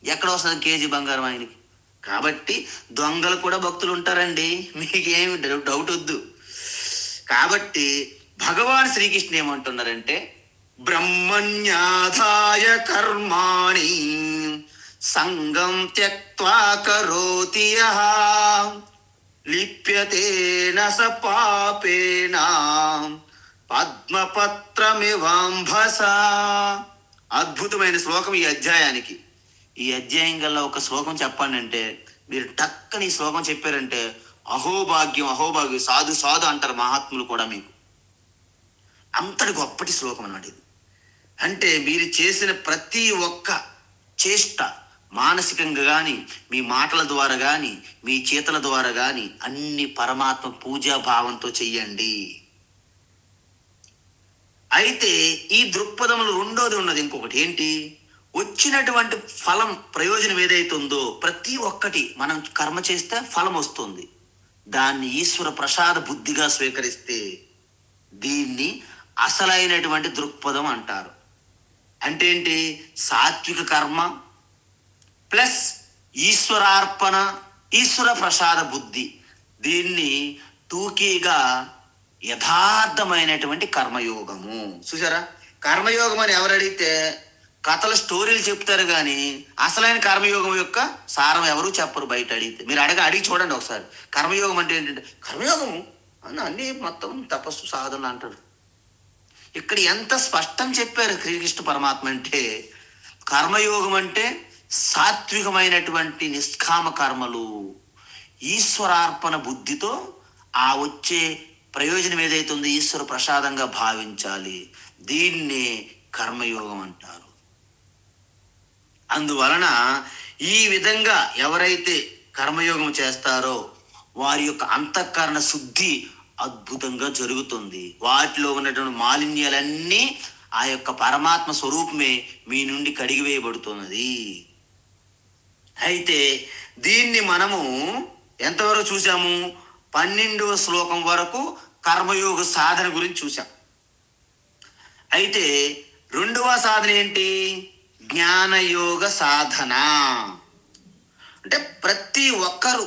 ఎక్కడ వస్తుంది కేజీ బంగారం ఆయనకి? కాబట్టి దొంగలు కూడా భక్తులు ఉంటారండి, మీకేమి డౌట్ వద్దు. కాబట్టి భగవాన్ శ్రీకృష్ణ ఏమంటున్నారంటే బ్రహ్మణ్యాధాయ కర్మాణి సంగం త్యక్త్వా కరోతి యః లిప్యతే న స పాపేన పద్మపత్రమివాంభస. అద్భుతమైన శ్లోకం ఈ అధ్యాయానికి. ఈ అధ్యాయం గల్లా ఒక శ్లోకం చెప్పండి అంటే మీరు టక్కని ఈ శ్లోకం చెప్పారంటే అహోభాగ్యం, అహోభాగ్యం, సాధు సాధు అంటారు మహాత్ములు కూడా. మీకు అంతటి గొప్పటి శ్లోకం అన్నమాట ఇది. అంటే మీరు చేసిన ప్రతి ఒక్క చేష్ట, మానసికంగా కానీ, మీ మాటల ద్వారా కానీ, మీ చేతల ద్వారా కానీ అన్ని పరమాత్మ పూజా భావంతో చెయ్యండి. అయితే ఈ దృక్పథంలో రెండోది ఉన్నది, ఇంకొకటి ఏంటి? వచ్చినటువంటి ఫలం ప్రయోజనం ఏదైతే ఉందో ప్రతి ఒక్కటి మనం కర్మ చేస్తే ఫలం వస్తుంది. దాన్ని ఈశ్వర ప్రసాద బుద్ధిగా స్వీకరిస్తే దీన్ని అసలైనటువంటి దృక్పథం అంటారు. అంటే ఏంటి? సాత్విక కర్మ ప్లస్ ఈశ్వరార్పణ, ఈశ్వర ప్రసాద బుద్ధి, దీన్ని టూకీగా యథార్థమైనటువంటి కర్మయోగము. చూసారా? కర్మయోగం అని ఎవరు అడిగితే కథల స్టోరీలు చెప్తారు, కానీ అసలైన కర్మయోగం యొక్క సారం ఎవరు చెప్పరు బయట అడిగితే. మీరు అడిగి చూడండి ఒకసారి. కర్మయోగం అంటే ఏంటంటే కర్మయోగము అని అన్ని మొత్తం తపస్సు సాధనలు అంటారు. ఇక్కడ ఎంత స్పష్టం చెప్పారు శ్రీకృష్ణ పరమాత్మ అంటే, కర్మయోగం అంటే సాత్వికమైనటువంటి నిష్కామ కర్మలు, ఈశ్వరార్పణ బుద్ధితో ఆ వచ్చే ప్రయోజనం ఏదైతే ఉందో ఈశ్వర ప్రసాదంగా భావించాలి. దీన్నే కర్మయోగం అంటారు. అందువలన ఈ విధంగా ఎవరైతే కర్మయోగం చేస్తారో వారి యొక్క అంతఃకరణ శుద్ధి అద్భుతంగా జరుగుతుంది. వాటిలో ఉన్నటువంటి మాలిన్యాలన్నీ ఆ యొక్క పరమాత్మ స్వరూపమే మీ నుండి కడిగివేయబడుతున్నది. అయితే దీన్ని మనము ఎంతవరకు చూసాము? 12వ శ్లోకం వరకు కర్మయోగ సాధన గురించి చూసాం. అయితే 2వ సాధన ఏంటి? జ్ఞానయోగ సాధన. అంటే ప్రతి ఒక్కరు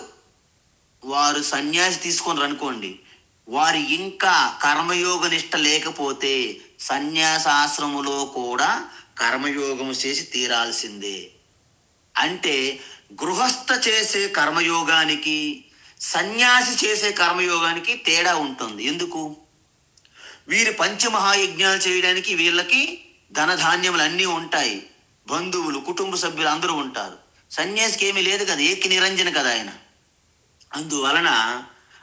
వారు సన్యాసి తీసుకొని అనుకోండి, వారు ఇంకా కర్మయోగ నిష్ట లేకపోతే సన్యాసాశ్రములో కూడా కర్మయోగం చేసి తీరాల్సిందే. అంటే గృహస్థ చేసే కర్మయోగానికి సన్యాసి చేసే కర్మయోగానికి తేడా ఉంటుంది. ఎందుకు? వీరి పంచమహాయజ్ఞాలు చేయడానికి వీళ్ళకి ధనధాన్యములు అన్నీ ఉంటాయి, బంధువులు కుటుంబ సభ్యులు అందరూ ఉంటారు. సన్యాసికి ఏమీ లేదు కదా, ఏకి నిరంజన కదా ఆయన. అందువలన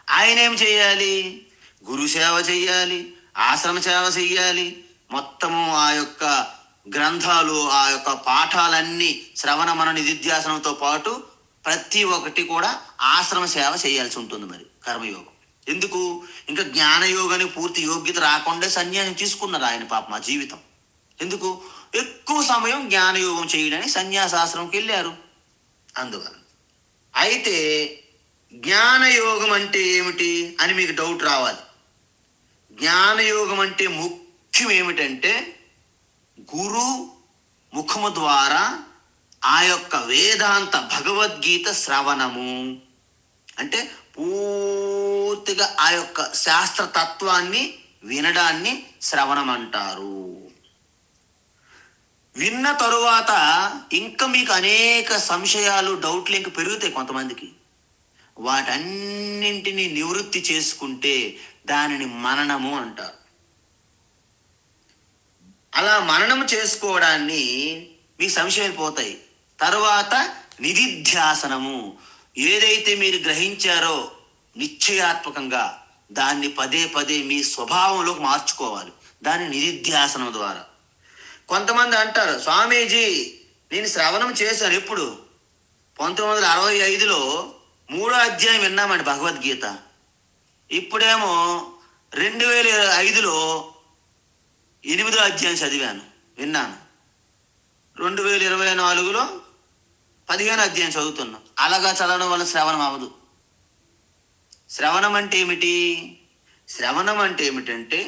ఆయన ఏం చేయాలి? గురు సేవ చెయ్యాలి, ఆశ్రమ సేవ చెయ్యాలి, మొత్తము ఆ యొక్క గ్రంథాలు, ఆ యొక్క పాఠాలన్నీ శ్రవణ మన నిధిధ్యాసనంతో పాటు ప్రతి ఒక్కటి కూడా ఆశ్రమ సేవ చేయాల్సి ఉంటుంది. మరి కర్మయోగం ఎందుకు? ఇంకా జ్ఞానయోగానికి పూర్తి యోగ్యత రాకుండా సన్యాసం తీసుకున్నారు ఆయన. పాప మా జీవితం ఎందుకు? ఎక్కువ సమయం జ్ఞానయోగం చేయడానికి సన్యాసాశ్రమంకి వెళ్ళారు. అందువల్ల అయితే జ్ఞానయోగం అంటే ఏమిటి అని మీకు డౌట్ రావాలి. జ్ఞానయోగం అంటే ముఖ్యం ఏమిటంటే గురు ముఖము ద్వారా ఆ యొక్క వేదాంత భగవద్గీత శ్రవణము. అంటే పూర్తిగా ఆ యొక్క శాస్త్ర తత్వాన్ని వినడాన్ని శ్రవణం అంటారు. విన్న తరువాత ఇంకా మీకు అనేక సంశయాలు, డౌట్లు ఇంక పెరుగుతాయి కొంతమందికి. వాటన్నింటినీ నివృత్తి చేసుకుంటే దానిని మననము అంటారు. అలా మననము చేసుకోవడాన్ని మీ సంశయాలు పోతాయి. తరువాత నిధిధ్యాసనము. ఏదైతే మీరు గ్రహించారో నిశ్చయాత్మకంగా దాన్ని పదే పదే మీ స్వభావంలోకి మార్చుకోవాలి, దాన్ని నిధిధ్యాసనం ద్వారా. కొంతమంది అంటారు, స్వామీజీ నేను శ్రవణం చేశాను. ఎప్పుడు? 1965లో 3వ అధ్యాయం విన్నామండి భగవద్గీత. ఇప్పుడేమో 2005లో 8వ అధ్యాయం చదివాను, విన్నాను. 2024లో 15వ అధ్యాయం చదువుతున్నాం. అలాగా చదవడం వల్ల శ్రవణం అవ్వదు. శ్రవణం అంటే ఏమిటి? శ్రవణం అంటే ఏమిటంటే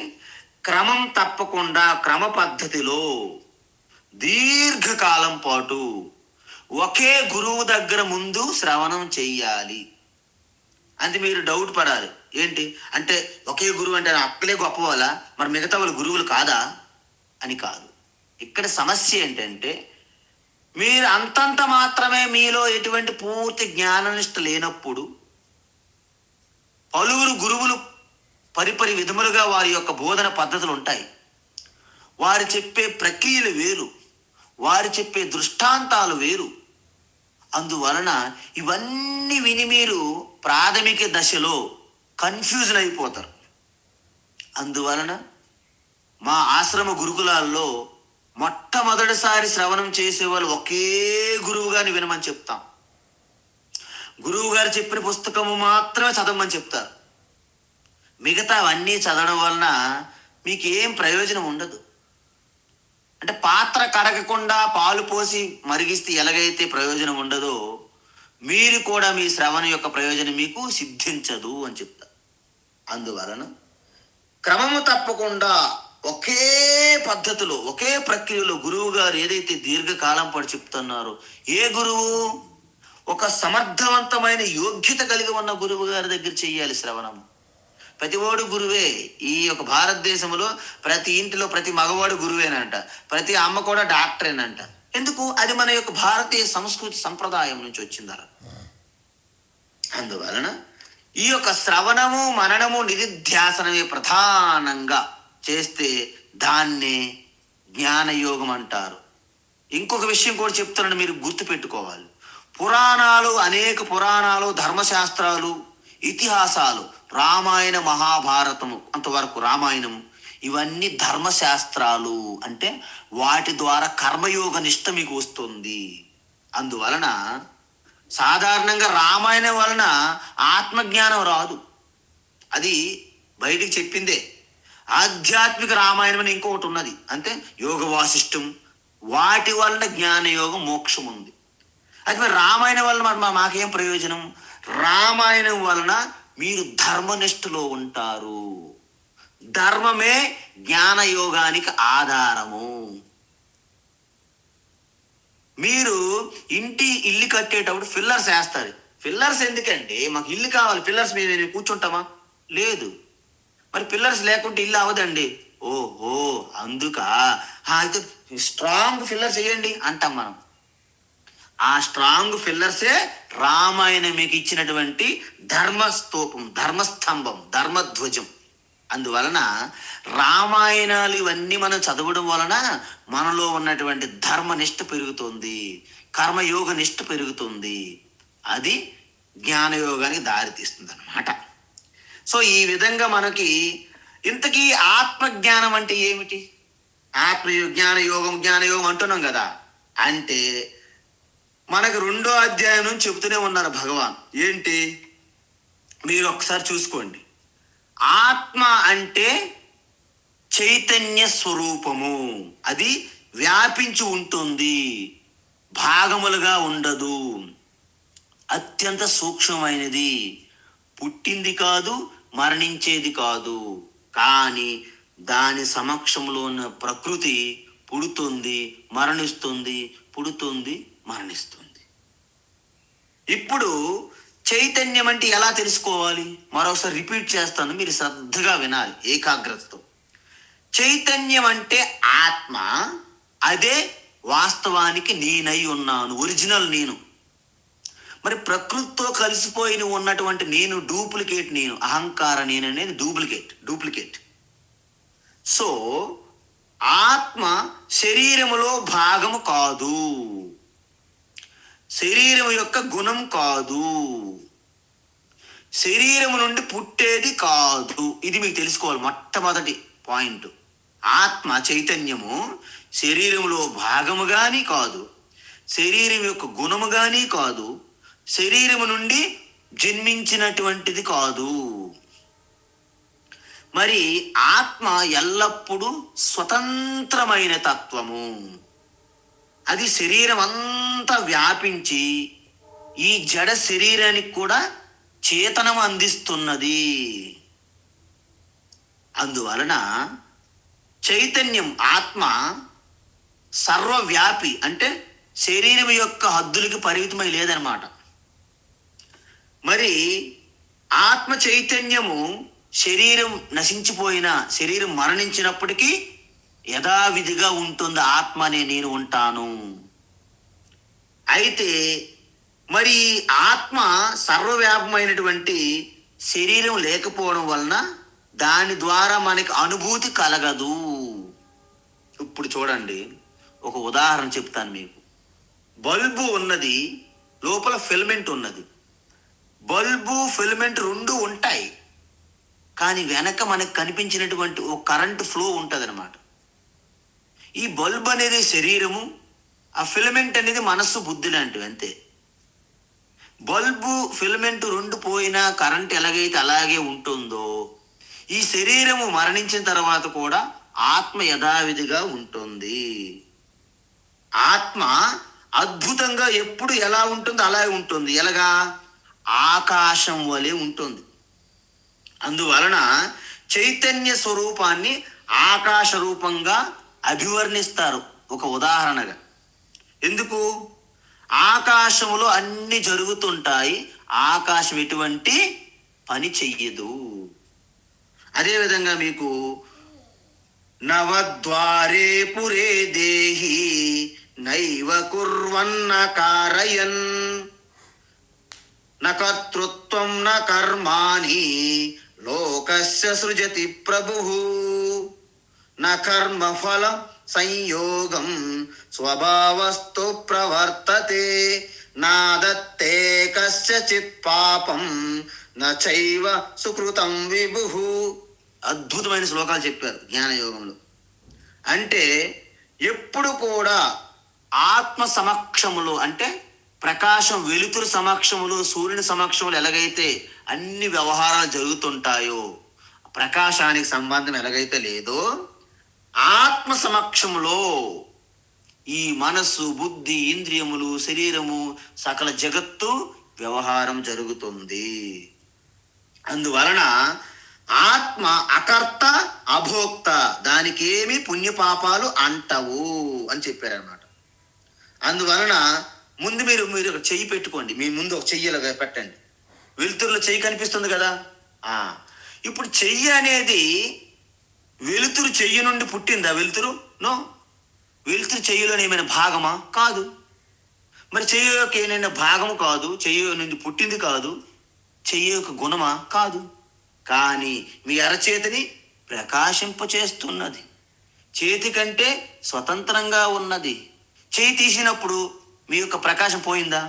క్రమం తప్పకుండా క్రమ పద్ధతిలో దీర్ఘకాలం పాటు ఒకే గురువు దగ్గర ముందు శ్రవణం చెయ్యాలి. అంటే మీరు డౌట్ పడాలి, ఏంటి అంటే ఒకే గురువు అంటే అక్కలే గొప్ప వాళ్ళ, మరి మిగతా వాళ్ళు గురువులు కాదా అని కాదు. ఇక్కడ సమస్య ఏంటంటే మీరు అంతంత మాత్రమే మీలో ఎటువంటి పూర్తి జ్ఞాననిష్ట లేనప్పుడు పలువురు గురువులు పరిపరి విధములుగా వారి యొక్క బోధన పద్ధతులు ఉంటాయి. వారు చెప్పే ప్రక్రియలు వేరు, వారు చెప్పే దృష్టాంతాలు వేరు. అందువలన ఇవన్నీ విని మీరు ప్రాథమిక దశలో కన్ఫ్యూజన్ అయిపోతారు. అందువలన మా ఆశ్రమ గురుకులాల్లో మొట్టమొదటిసారి శ్రవణం చేసే వాళ్ళు ఒకే గురువు గారిని వినమని చెప్తాం. గురువు గారు చెప్పిన పుస్తకము మాత్రమే చదవమని చెప్తారు. మిగతా అవన్నీ చదవడం వలన మీకు ఏం ప్రయోజనం ఉండదు. అంటే పాత్ర కడగకుండా పాలు పోసి మరిగిస్తే ఎలాగైతే ప్రయోజనం ఉండదో, మీరు కూడా మీ శ్రవణ యొక్క ప్రయోజనం మీకు సిద్ధించదు అని చెప్తారు. అందువలన క్రమము తప్పకుండా ఒకే పద్ధతిలో ఒకే ప్రక్రియలో గురువు గారు ఏదైతే దీర్ఘకాలం పాటు చెప్తున్నారో, ఏ గురువు? ఒక సమర్థవంతమైన యోగ్యత కలిగి ఉన్న గురువు గారి దగ్గర చెయ్యాలి శ్రవణం. ప్రతివాడు గురువే. ఈ యొక్క భారతదేశంలో ప్రతి ఇంటిలో ప్రతి మగవాడు గురువేనంట, ప్రతి అమ్మ కూడా డాక్టరేనంట. ఎందుకు? అది మన యొక్క భారతీయ సంస్కృతి సంప్రదాయం నుంచి వచ్చిందర. అందువలన ఈ యొక్క శ్రవణము మననము నిధిధ్యాసనమే ప్రధానంగా చేస్తే దాన్నే జ్ఞానయోగం అంటారు. ఇంకొక విషయం కూడా చెప్తున్నాను, మీరు గుర్తుపెట్టుకోవాలి. పురాణాలు, అనేక పురాణాలు, ధర్మశాస్త్రాలు, ఇతిహాసాలు, రామాయణ మహాభారతము అంతవరకు, రామాయణము, ఇవన్నీ ధర్మశాస్త్రాలు. అంటే వాటి ద్వారా కర్మయోగ నిష్ట మీకు వస్తుంది. అందువలన సాధారణంగా రామాయణం వలన ఆత్మజ్ఞానం రాదు, అది బయటికి చెప్పిందే. ఆధ్యాత్మిక రామాయణం అని ఇంకొకటి ఉన్నది, అంటే యోగ వాసిష్టం, వాటి వలన జ్ఞానయోగం, మోక్షం ఉంది. అది మరి రామాయణం వలన మాకేం ప్రయోజనం? రామాయణం వలన మీరు ధర్మనిష్టలో ఉంటారు. ధర్మమే జ్ఞానయోగానికి ఆధారము. మీరు ఇల్లు కట్టేటప్పుడు ఫిల్లర్స్ వేస్తారు. ఫిల్లర్స్ ఎందుకంటే, మాకు ఇల్లు కావాలి, ఫిల్లర్స్ మీద నేను కూర్చుంటామా? లేదు. మరి పిల్లర్స్ లేకుంటే ఇల్లు అవ్వదండి. ఓహో, అందుక అయితే స్ట్రాంగ్ ఫిల్లర్స్ వేయండి అంటాం మనం. ఆ స్ట్రాంగ్ ఫిల్లర్సే రామాయణం మీకు ఇచ్చినటువంటి ధర్మస్తూపం, ధర్మస్తంభం, ధర్మధ్వజం. అందువలన రామాయణాలు ఇవన్నీ మనం చదవడం వలన మనలో ఉన్నటువంటి ధర్మనిష్ట పెరుగుతుంది, కర్మయోగ నిష్ట పెరుగుతుంది. అది జ్ఞానయోగానికి దారితీస్తుంది అన్నమాట. సో ఈ విధంగా మనకి ఇంతకీ ఆత్మజ్ఞానం అంటే ఏమిటి? జ్ఞానయోగం అంటున్నాం కదా. అంటే మనకు 2వ అధ్యాయం నుంచి చెబుతూనే ఉన్నారు భగవాన్. ఏంటి? మీరు ఒకసారి చూసుకోండి. ఆత్మ అంటే చైతన్య స్వరూపము, అది వ్యాపించి ఉంటుంది, భాగములుగా ఉండదు, అత్యంత సూక్ష్మమైనది, పుట్టింది కాదు, మరణించేది కాదు. కానీ దాని సమక్షంలో ఉన్న ప్రకృతి పుడుతుంది, మరణిస్తుంది, పుడుతుంది, మరణిస్తుంది. ఇప్పుడు చైతన్యం అంటే ఎలా తెలుసుకోవాలి? మరోసారి రిపీట్ చేస్తాను, మీరు శ్రద్ధగా వినాలి ఏకాగ్రతతో. చైతన్యం అంటే ఆత్మ, అదే వాస్తవానికి నేనై ఉన్నాను, ఒరిజినల్ నేను. మరి ప్రకృతితో కలిసిపోయి ఉన్నటువంటి నేను డూప్లికేట్ నేను, అహంకార నేను అనేది డూప్లికేట్. సో ఆత్మ శరీరములో భాగము కాదు, శరీరము యొక్క గుణం కాదు, శరీరము నుండి పుట్టేది కాదు. ఇది మీకు తెలుసుకోవాలి, మొట్టమొదటి పాయింట్. ఆత్మ చైతన్యము శరీరములో భాగము కానీ కాదు, శరీరం యొక్క గుణము కానీ కాదు, శరీరము నుండి జన్మించినటువంటిది కాదు. మరి ఆత్మ ఎల్లప్పుడూ స్వతంత్రమైన తత్వము. అది శరీరం అంతా వ్యాపించి ఈ జడ శరీరానికి కూడా చేతనం అందిస్తున్నది. అందువలన చైతన్యం, ఆత్మ సర్వవ్యాపి, అంటే శరీరం యొక్క హద్దులకి పరిమితమై లేదనమాట. మరి ఆత్మ చైతన్యము శరీరం నశించిపోయినా, శరీరం మరణించినప్పటికీ యథావిధిగా ఉంటుంది. ఆత్మ అనే నేను ఉంటాను. అయితే మరి ఆత్మ సర్వవ్యాపమైనటువంటి శరీరం లేకపోవడం వలన దాని ద్వారా మనకి అనుభూతి కలగదు. ఇప్పుడు చూడండి, ఒక ఉదాహరణ చెప్తాను మీకు. బల్బు ఉన్నది, లోపల ఫిలమెంట్ ఉన్నది. బల్బు ఫిలమెంట్ 2 ఉంటాయి, కానీ వెనక మనకు కనిపించినటువంటి ఓ కరెంటు ఫ్లో ఉంటుంది అనమాట. ఈ బల్బ్ అనేది శరీరము, ఆ ఫిలమెంట్ అనేది మనస్సు, బుద్ధి లాంటివి, అంతే. బల్బు ఫిలమెంట్ 2 పోయినా కరెంట్ ఎలాగైతే అలాగే ఉంటుందో, ఈ శరీరము మరణించిన తర్వాత కూడా ఆత్మ యథావిధిగా ఉంటుంది. ఆత్మ అద్భుతంగా ఎప్పుడు ఎలా ఉంటుందో అలాగే ఉంటుంది. ఎలాగా? ఆకాశం వలె ఉంటుంది. అందువలన చైతన్య స్వరూపాన్ని ఆకాశ రూపంగా అభివర్ణిస్తారు ఒక ఉదాహరణగా. ఎందుకు? ఆకాశంలో అన్ని జరుగుతుంటాయి, ఆకాశం ఎటువంటి పని చెయ్యదు. అదేవిధంగా మీకు నవద్వారే పురే దేహి నైవ కుర్వన్న కారయన్ న కర్తృత్వం న కర్మాణి లోకస్య సృజతి ప్రభుః న కర్మఫల సంయోగం స్వభావస్తు ప్రవర్తతే నాదత్తే కస్యచిత్ పాపం నచైవ సుకృతం విభుః. అద్భుతమైన శ్లోకాలు చెప్పారు జ్ఞానయోగంలో. అంటే ఎప్పుడు కూడా ఆత్మ సమక్షములో, అంటే ప్రకాశం వెలుతురు సమక్షములో, సూర్యుని సమక్షములో ఎలాగైతే అన్ని వ్యవహారాలు జరుగుతుంటాయో, ప్రకాశానికి సంబంధం ఎలాగైతే లేదో, ఆత్మ సమక్షములో ఈ మనస్సు, బుద్ధి, ఇంద్రియములు, శరీరము, సకల జగత్తు వ్యవహారం జరుగుతుంది. అందువలన ఆత్మ అకర్త అభోక్త, దానికి ఏమి పుణ్యపాపాలు అంటవు అని చెప్పారనమాట. అందువలన ముందు మీరు ఒక చెయ్యి పెట్టుకోండి. మీ ముందు ఒక చెయ్యిలాగా పెట్టండి. వెలుతురులో చెయ్యి కనిపిస్తుంది కదా. ఇప్పుడు చెయ్యి అనేది వెలుతురు చెయ్యి నుండి పుట్టిందా? వెలుతురు నో. వెలుతురు చెయ్యిలోని ఏమైనా భాగమా? కాదు. మరి చెయ్యి యొక్క ఏమైనా భాగము కాదు, చెయ్యి నుండి పుట్టింది కాదు. చెయ్యి యొక్క గుణమా? కాదు. కానీ మీ అరచేతిని ప్రకాశింపచేస్తున్నది, చేతి కంటే స్వతంత్రంగా ఉన్నది. చేయి తీసినప్పుడు మీ యొక్క ప్రకాశం పోయిందా?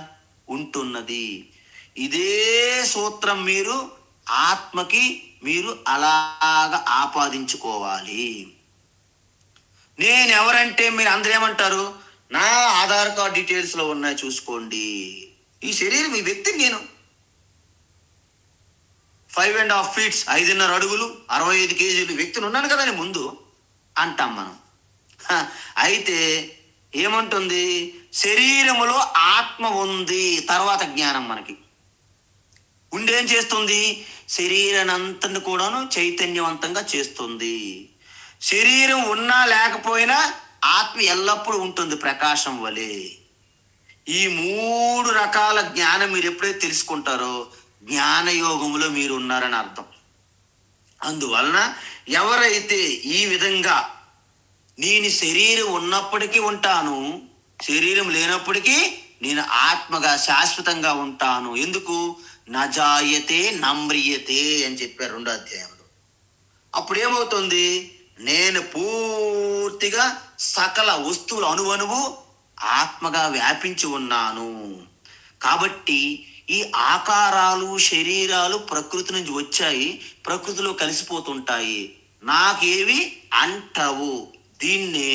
ఉంటున్నది. ఇదే సూత్రం మీరు ఆత్మకి మీరు అలాగా ఆపాదించుకోవాలి. నేనెవరంటే మీరు అందరూ ఏమంటారు? నా ఆధార్ కార్డ్ డీటెయిల్స్లో ఉన్నాయి చూసుకోండి. ఈ శరీరం, ఈ వ్యక్తిని నేను 5.5 feet 5.5 అడుగులు 65 kgs వ్యక్తిని ఉన్నాను కదా అని ముందు అంటాం మనం. అయితే ఏమంటుంది? శరీరములో ఆత్మ ఉంది, తర్వాత జ్ఞానం మనకి ఉండేం చేస్తుంది? శరీరానంతని కూడాను చైతన్యవంతంగా చేస్తుంది. శరీరం ఉన్నా లేకపోయినా ఆత్మ ఎల్లప్పుడూ ఉంటుంది ప్రకాశం వలె. ఈ 3 రకాల జ్ఞానం మీరు ఎప్పుడైతే తెలుసుకుంటారో జ్ఞానయోగంలో మీరు ఉన్నారని అర్థం. అందువలన ఎవరైతే ఈ విధంగా నేను శరీరం ఉన్నప్పటికీ ఉంటాను, శరీరం లేనప్పటికీ నేను ఆత్మగా శాశ్వతంగా ఉంటాను. ఎందుకు? నజాయతే నమ్రియతే అని చెప్పారు 2వ అధ్యాయంలో. అప్పుడు ఏమవుతుంది? నేను పూర్తిగా సకల వస్తువుల అణువణువు ఆత్మగా వ్యాపించి ఉన్నాను. కాబట్టి ఈ ఆకారాలు, శరీరాలు ప్రకృతి నుంచి వచ్చాయి, ప్రకృతిలో కలిసిపోతుంటాయి, నాకేవి అంటవు. దీన్నే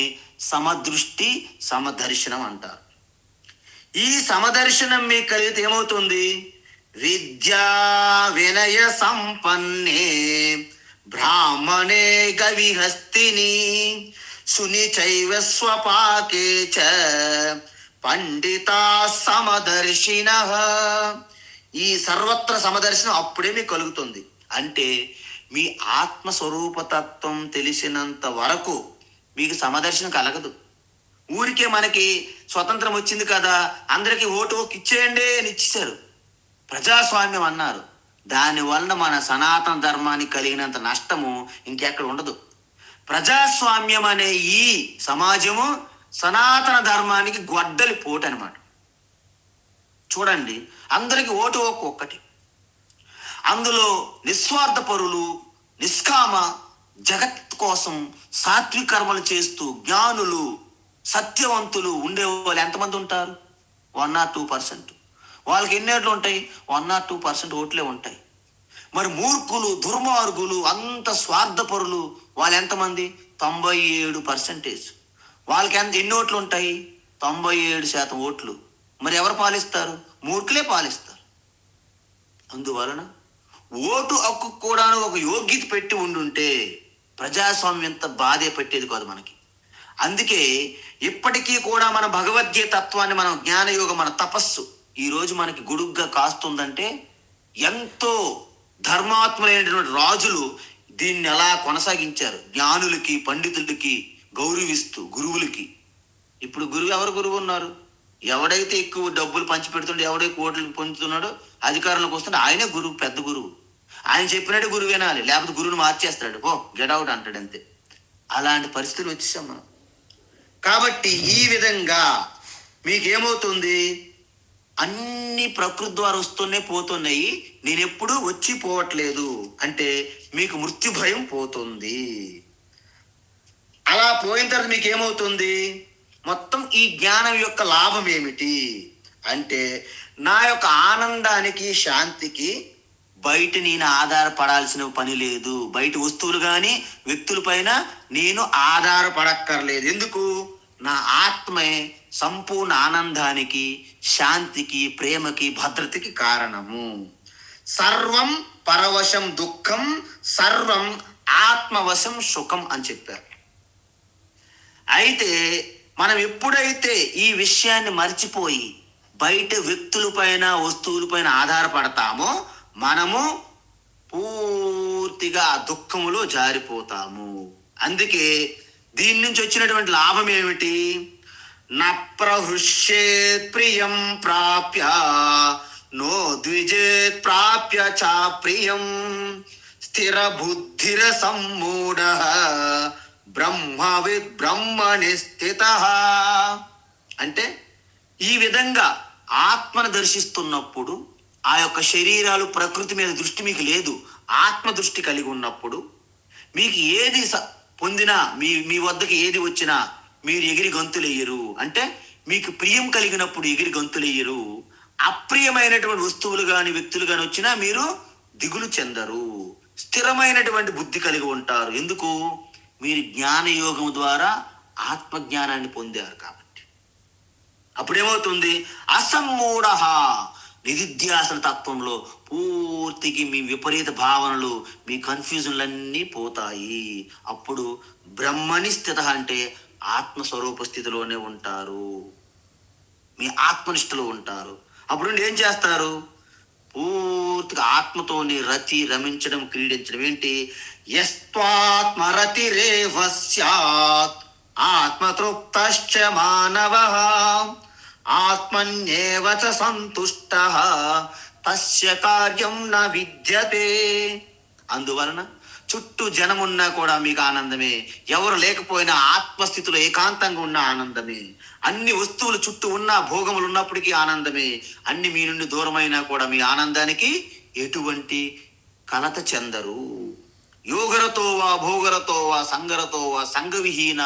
సమదృష్టి, సమదర్శనం అంటారు. ఈ సమదర్శనం మీకు కలిగితే ఏమవుతుంది? విద్యా వినయ సంపన్నే బ్రాహ్మణే గవిహస్తిని సునిచైవ స్వపాకే చ పండితా సమదర్శినః. ఈ సర్వత్ర సమదర్శనం అప్పుడే మీకు కలుగుతుంది. అంటే మీ ఆత్మస్వరూపతత్వం తెలిసినంత వరకు మీకు సమదర్శనం కలగదు. ఊరికే మనకి స్వతంత్రం వచ్చింది కదా, అందరికీ ఓటు ఇచ్చేయండి అని ఇచ్చేశారు, ప్రజాస్వామ్యం అన్నారు. దానివల్ల మన సనాతన ధర్మానికి కలిగినంత నష్టము ఇంకెక్కడ ఉండదు. ప్రజాస్వామ్యం అనే ఈ సమాజము సనాతన ధర్మానికి గొడ్డలి పోటు అనమాట. చూడండి, అందరికి ఓటు ఒక్కొక్కటి. అందులో నిస్వార్థ పరులు, నిష్కామ, జగత్ కోసం సాత్విక కర్మలు చేస్తూ జ్ఞానులు, సత్యవంతులు ఉండేవాళ్ళు ఎంతమంది ఉంటారు? 1 or 2%. వాళ్ళకి ఎన్ని ఓట్లు ఉంటాయి? 1 or 2% ఓట్లే ఉంటాయి. మరి మూర్ఖులు, దుర్మార్గులు, అంత స్వార్థపరులు వాళ్ళు ఎంతమంది? 97%. వాళ్ళకి ఎన్ని ఓట్లు ఉంటాయి? 97% ఓట్లు. మరి ఎవరు పాలిస్తారు? మూర్ఖులే పాలిస్తారు. అందువలన ఓటు హక్కు కూడా ఒక యోగ్యత పెట్టి ఉండుంటే ప్రజాస్వామ్యం ఎంత బాధే పెట్టేది కాదు మనకి. అందుకే ఇప్పటికీ కూడా మన భగవద్గీత తత్వాన్ని, మనం జ్ఞానయోగం, మన తపస్సు ఈరోజు మనకి గుడుగ్గా కాస్తుందంటే ఎంతో ధర్మాత్ములైనటువంటి రాజులు దీన్ని ఎలా కొనసాగించారు, జ్ఞానులకి పండితులకి గౌరవిస్తూ, గురువులకి. ఇప్పుడు గురువు ఎవరు గురువు ఉన్నారు? ఎవడైతే ఎక్కువ డబ్బులు పంచి పెడుతుండో, ఎవడైతే కోట్లు పొందుతున్నాడో, అధికారంలోకి వస్తుంటే ఆయనే గురువు, పెద్ద గురువు. ఆయన చెప్పినట్టు గురువు వినాలి, లేకపోతే గురువుని మార్చేస్తాడు, పో గెట్ అవుట్ అంటాడు అంతే. అలాంటి పరిస్థితులు వచ్చేసాం మనం. కాబట్టి ఈ విధంగా మీకేమవుతుంది, అన్ని ప్రకృతి ద్వారా వస్తూనే పోతున్నాయి, నేను ఎప్పుడు వచ్చి పోవట్లేదు అంటే మీకు మృత్యు భయం పోతుంది. అలా పోయిన తర్వాత మీకు ఏమవుతుంది, మొత్తం ఈ జ్ఞానం యొక్క లాభం ఏమిటి అంటే, నా యొక్క ఆనందానికి, శాంతికి బయట నేను ఆధారపడాల్సిన పని లేదు. బయట వస్తువులు కానీ వ్యక్తుల పైన నేను ఆధారపడక్కర్లేదు. ఎందుకు? నా ఆత్మే సంపూర్ణ ఆనందానికి, శాంతికి, ప్రేమకి, భద్రతకి కారణము. సర్వం పరవశం దుఃఖం, సర్వం ఆత్మవశం సుఖం అని చెప్పారు. అయితే మనం ఎప్పుడైతే ఈ విషయాన్ని మర్చిపోయి బయట వ్యక్తులపైన, వస్తువులపైన ఆధారపడతామో మనము పూర్తిగా దుఃఖములో జారిపోతాము. అందుకే దీని నుంచి వచ్చినటువంటి లాభం ఏమిటి? న ప్రహృష్యేత్ ప్రియం ప్రాప్య, నో ద్విజేత్ ప్రాప్య చ ప్రియం, స్థిర బుద్ధిర సమ్మూఢ బ్రహ్మవిద్ బ్రహ్మణి స్థితః. అంటే ఈ విధంగా ఆత్మను దర్శిస్తున్నప్పుడు, ఆ యొక్క శరీరాలు, ప్రకృతి మీద దృష్టి మీకు లేదు, ఆత్మ దృష్టి కలిగి ఉన్నప్పుడు మీకు ఏది పొందినా, మీ వద్దకు ఏది వచ్చినా మీరు ఎగిరి గంతులెయ్యరు. అంటే మీకు ప్రియం కలిగినప్పుడు ఎగిరి గంతులెయ్యరు. అప్రియమైనటువంటి వస్తువులు కానీ వ్యక్తులు కానీ వచ్చినా మీరు దిగులు చెందరు. స్థిరమైనటువంటి బుద్ధి కలిగి ఉంటారు. ఎందుకు? మీరు జ్ఞానయోగం ద్వారా ఆత్మజ్ఞానాన్ని పొందారు కాబట్టి. అప్పుడేమవుతుంది? అసమ్మూఢ, నిధిధ్యాసన తత్వంలో పూర్తికి మీ విపరీత భావనలు, మీ కన్ఫ్యూజన్లన్నీ పోతాయి. అప్పుడు బ్రహ్మని స్థిత అంటే ఆత్మస్వరూప స్థితిలోనే ఉంటారు, మీ ఆత్మనిష్టలో ఉంటారు. అప్పుడు ఏం చేస్తారు? పూర్తిగా ఆత్మతోని రతి రమించడం, క్రీడించడం. ఏంటి? యస్త్వాత్మరతిరేవ స్యాత్ ఆత్మతృప్తశ్చ మానవః ఆత్మన్యేవ చ సంతుష్టః తస్య కార్యం న విద్యతే. అందువలన చుట్టూ జనమున్నా కూడా మీకు ఆనందమే, ఎవరు లేకపోయినా ఆత్మస్థితిలో ఏకాంతంగా ఉన్న ఆనందమే. అన్ని వస్తువులు చుట్టూ ఉన్న భోగములు ఉన్నప్పటికీ ఆనందమే. అన్ని మీ నుండి దూరమైనా కూడా మీ ఆనందానికి ఎటువంటి కలత చెందరు. యోగరతో వా భోగరతో వా సంగరతో వా సంగవిహీన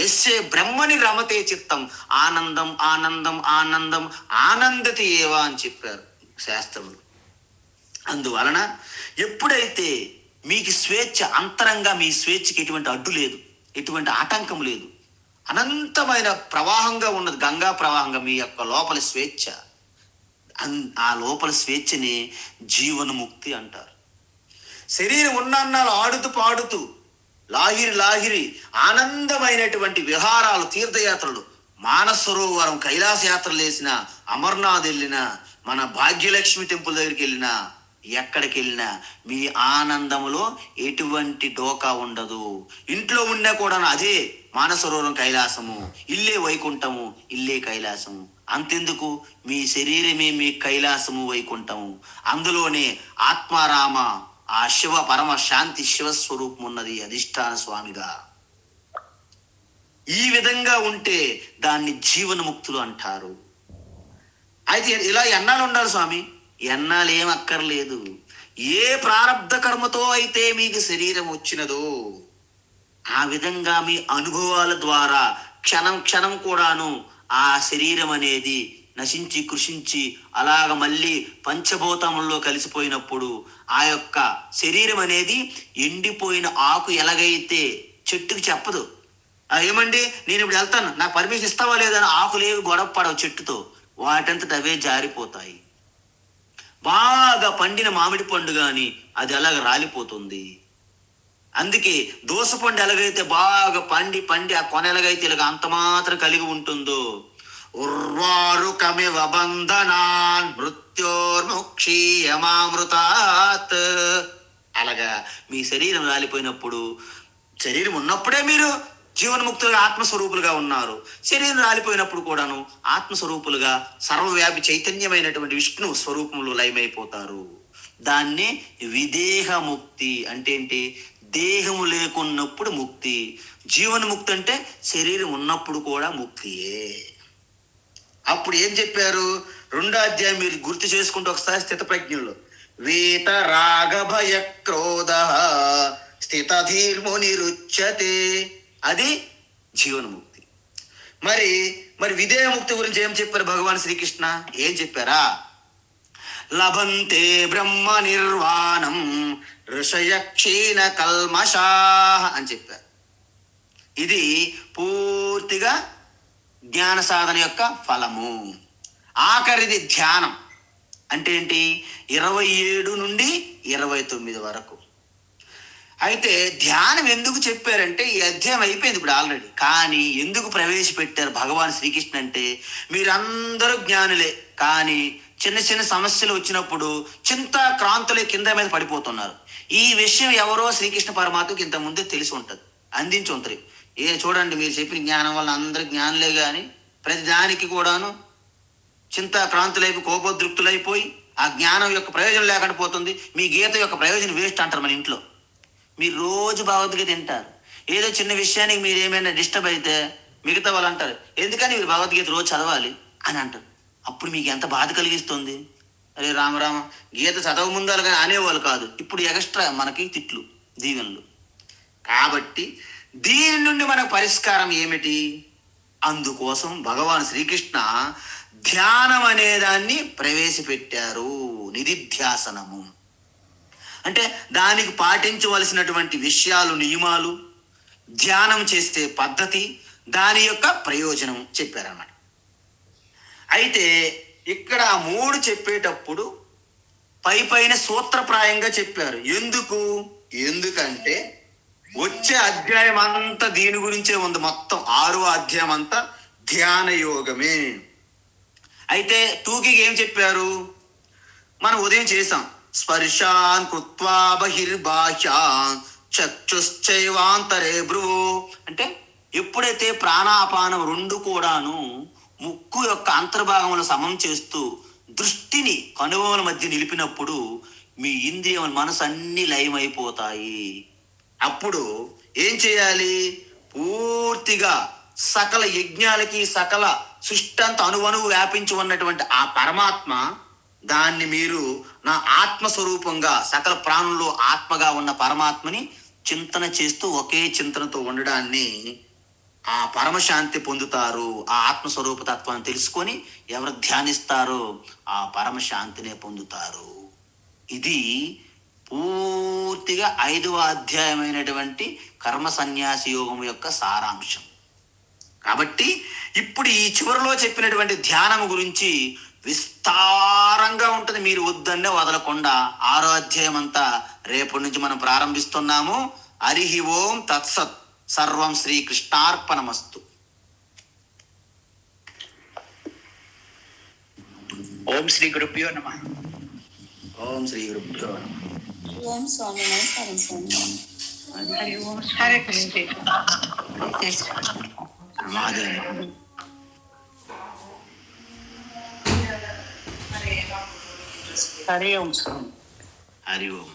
యస్సే బ్రహ్మని రమతే చిత్తం ఆనందం ఆనందం ఆనందం ఆనందతి ఏవా అని చెప్పారు శాస్త్రములు. అందువలన ఎప్పుడైతే మీకు స్వేచ్ఛ, అంతరంగా మీ స్వేచ్ఛకి ఎటువంటి అడ్డు లేదు, ఎటువంటి ఆటంకం లేదు, అనంతమైన ప్రవాహంగా ఉన్నది, గంగా ప్రవాహంగా మీ యొక్క లోపల స్వేచ్ఛ. ఆ లోపల స్వేచ్ఛని జీవన్ముక్తి అంటారు. శరీరం ఉన్నన్నాళ్ళు ఆడుతూ పాడుతూ లాహిరి లాహిరి ఆనందమైనటువంటి విహారాలు, తీర్థయాత్రలు, మానస సరోవరం, కైలాస యాత్రలు వేసిన, అమర్నాథ్ వెళ్ళినా, మన భాగ్యలక్ష్మి టెంపుల్ దగ్గరికి వెళ్ళినా, ఎక్కడికి వెళ్ళినా మీ ఆనందములో ఎటువంటి డోకా ఉండదు. ఇంట్లో ఉన్నా కూడా అదే మానసరోవరం కైలాసము, ఇల్లే వైకుంఠము, ఇల్లే కైలాసము. అంతెందుకు, మీ శరీరమే మీ కైలాసము, వైకుంఠము. అందులోనే ఆత్మారామ, ఆ శివ పరమ శాంతి శివస్వరూపం ఉన్నది అధిష్టాన స్వామిగా. ఈ విధంగా ఉంటే దాన్ని జీవన్ముక్తులు అంటారు. అయితే ఇలా ఎన్నాళ్ళు ఉండాలి స్వామి? ఎన్నాళ్ళు ఏం అక్కర్లేదు. ఏ ప్రారబ్ధ కర్మతో అయితే మీకు శరీరం వచ్చినదో ఆ విధంగా మీ అనుభవాల ద్వారా క్షణం క్షణం కూడాను ఆ శరీరం అనేది నశించి కృషించి అలాగ మళ్ళీ పంచభూతముల్లో కలిసిపోయినప్పుడు ఆ యొక్క శరీరం అనేది ఎండిపోయిన ఆకు ఎలాగైతే చెట్టుకి చెప్పదు, ఏమండి నేను ఇప్పుడు వెళ్తాను, నాకు పర్మిషన్ ఇస్తావా లేదని ఆకులేవి గొడవ పడవు చెట్టుతో, వాటంతట అవే జారిపోతాయి. బాగా పండిన మామిడి పండు కానీ అది అలాగ రాలిపోతుంది. అందుకే దోసపండు ఎలాగైతే బాగా పండి పండి ఆ కొన ఎలాగైతే ఇలాగ అంత మాత్రం కలిగి ఉంటుందో, ఉర్వారు కమివ బంధనాన్ మృత్యోర్ముక్షీయమామృతాత్, అలాగా మీ శరీరం రాలిపోయినప్పుడు, శరీరం ఉన్నప్పుడే మీరు జీవన్ముక్తులుగా ఆత్మస్వరూపులుగా ఉన్నారు. శరీరం రాలిపోయినప్పుడు కూడాను ఆత్మస్వరూపులుగా సర్వవ్యాపి చైతన్యమైనటువంటి విష్ణు స్వరూపంలో లయమైపోతారు. దాన్నే విదేహముక్తి అంటే ఏంటి? దేహము లేకున్నప్పుడు ముక్తి. జీవన్ముక్తి అంటే శరీరం ఉన్నప్పుడు కూడా ముక్తియే. అప్పుడు ఏం చెప్పారు? 2వ అధ్యాయం మీరు గుర్తు చేసుకుంటూ ఒకసారి స్థిత ప్రజ్ఞలో, వీత రాగ భయ క్రోధ స్థితధీర్మునిరుచ్యతే, అది జీవన్ముక్తి. మరి మరి విదేహముక్తి గురించి ఏం చెప్పారు భగవాన్ శ్రీకృష్ణ? ఏం చెప్పారా? లభంతే బ్రహ్మ నిర్వాణం ఋషయ క్షీణ కల్మషా అని చెప్పారు. ఇది పూర్తిగా జ్ఞాన సాధన యొక్క ఫలము. ఆఖరిది ధ్యానం. అంటే ఏంటి? 27 నుండి 29 వరకు. అయితే ధ్యానం ఎందుకు చెప్పారంటే, ఈ అధ్యాయం అయిపోయింది ఇప్పుడు ఆల్రెడీ, కానీ ఎందుకు ప్రవేశపెట్టారు భగవాన్ శ్రీకృష్ణ అంటే, మీరందరూ జ్ఞానులే, కానీ చిన్న చిన్న సమస్యలు వచ్చినప్పుడు చింత క్రాంతులే కింద మీద పడిపోతున్నారు. ఈ విషయం ఎవరో శ్రీకృష్ణ పరమాత్మకి ఇంత ముందే తెలిసి ఉంటుంది, అందించి ఉంటుంది. చూడండి, మీరు చెప్పిన జ్ఞానం వల్ల అందరూ జ్ఞానులే, కానీ ప్రతి దానికి కూడాను చింత క్రాంతులైపోయి కోపోద్రిక్తులైపోయి ఆ జ్ఞానం యొక్క ప్రయోజనం లేకుండా పోతుంది. మీ గీత యొక్క ప్రయోజనం వేస్ట్ అంటారు మన ఇంట్లో. మీరు రోజు భగవద్గీత తింటారు, ఏదో చిన్న విషయానికి మీరు ఏమైనా డిస్టర్బ్ అయితే మిగతా వాళ్ళు అంటారు, ఎందుకని మీరు భగవద్గీత రోజు చదవాలి అని అంటారు. అప్పుడు మీకు ఎంత బాధ కలిగిస్తుంది? అరే రామరామ, గీత చదవ ముందాలు కానీ అనేవాళ్ళు కాదు, ఇప్పుడు ఎక్స్ట్రా మనకి తిట్లు దీవెనలు. కాబట్టి దీని నుండి మనకు పరిష్కారం ఏమిటి? అందుకోసం భగవాన్ శ్రీకృష్ణ ధ్యానం అనేదాన్ని ప్రవేశపెట్టారు. నిధిధ్యాసనము అంటే దానికి పాటించవలసినటువంటి విషయాలు, నియమాలు, ధ్యానం చేస్తే పద్ధతి, దాని యొక్క ప్రయోజనం చెప్పారన్నమాట. అయితే ఇక్కడ 3 చెప్పేటప్పుడు పైన సూత్రప్రాయంగా చెప్పారు. ఎందుకంటే వచ్చే అధ్యాయం అంతా దీని గురించే ఉంది. మొత్తం 6వ అధ్యాయం అంతా ధ్యాన యోగమే. అయితే 2కి ఏం చెప్పారు? మనం ఉదయం చేసాం, స్పర్శాన్ కృత్వా బహిర్బాహ్యాన్ చక్షుశ్చైవాంతరే భ్రువో, అంటే ఎప్పుడైతే ప్రాణాపానం 2 కూడాను ముక్కు యొక్క అంతర్భాగంలో సమం చేస్తూ దృష్టిని కనుబొమల మధ్య నిలిపినప్పుడు మీ ఇంద్రియముల మనసు అన్ని లయమైపోతాయి. అప్పుడు ఏం చేయాలి? పూర్తిగా సకల యజ్ఞాలకి, సకల సృష్టి అంతా అణువణువు వ్యాపించి ఉన్నటువంటి ఆ పరమాత్మ, దాన్ని మీరు నా ఆత్మస్వరూపంగా, సకల ప్రాణుల్లో ఆత్మగా ఉన్న పరమాత్మని చింతన చేస్తూ ఒకే చింతనతో ఉండడాన్ని ఆ పరమశాంతి పొందుతారు. ఆ ఆత్మస్వరూప తత్వాన్ని తెలుసుకొని ఎవరు ధ్యానిస్తారో ఆ పరమశాంతినే పొందుతారు. ఇది పూర్తిగా 5వ అధ్యాయమైనటువంటి కర్మ సన్యాసి యోగం యొక్క సారాంశం. కాబట్టి ఇప్పుడు ఈ చివరిలో చెప్పినటువంటి ధ్యానం గురించి విస్తారంగా ఉంటుంది. మీరు వద్దన్నే వదలకుండా 6వ అధ్యాయం అంతా రేపటి నుంచి మనం ప్రారంభిస్తున్నాము. హరి ఓం తత్సత్. సర్వం శ్రీకృష్ణార్పణమస్తు. ఓం శ్రీ గురుభ్యో నమః. ఓం శ్రీ గురుభ్యో నమః. ఓం స్వామి నమస్కారం స్వామి. హరి ఓం. హరే కృష్ణ. హరి ఓం. హరి ఓం.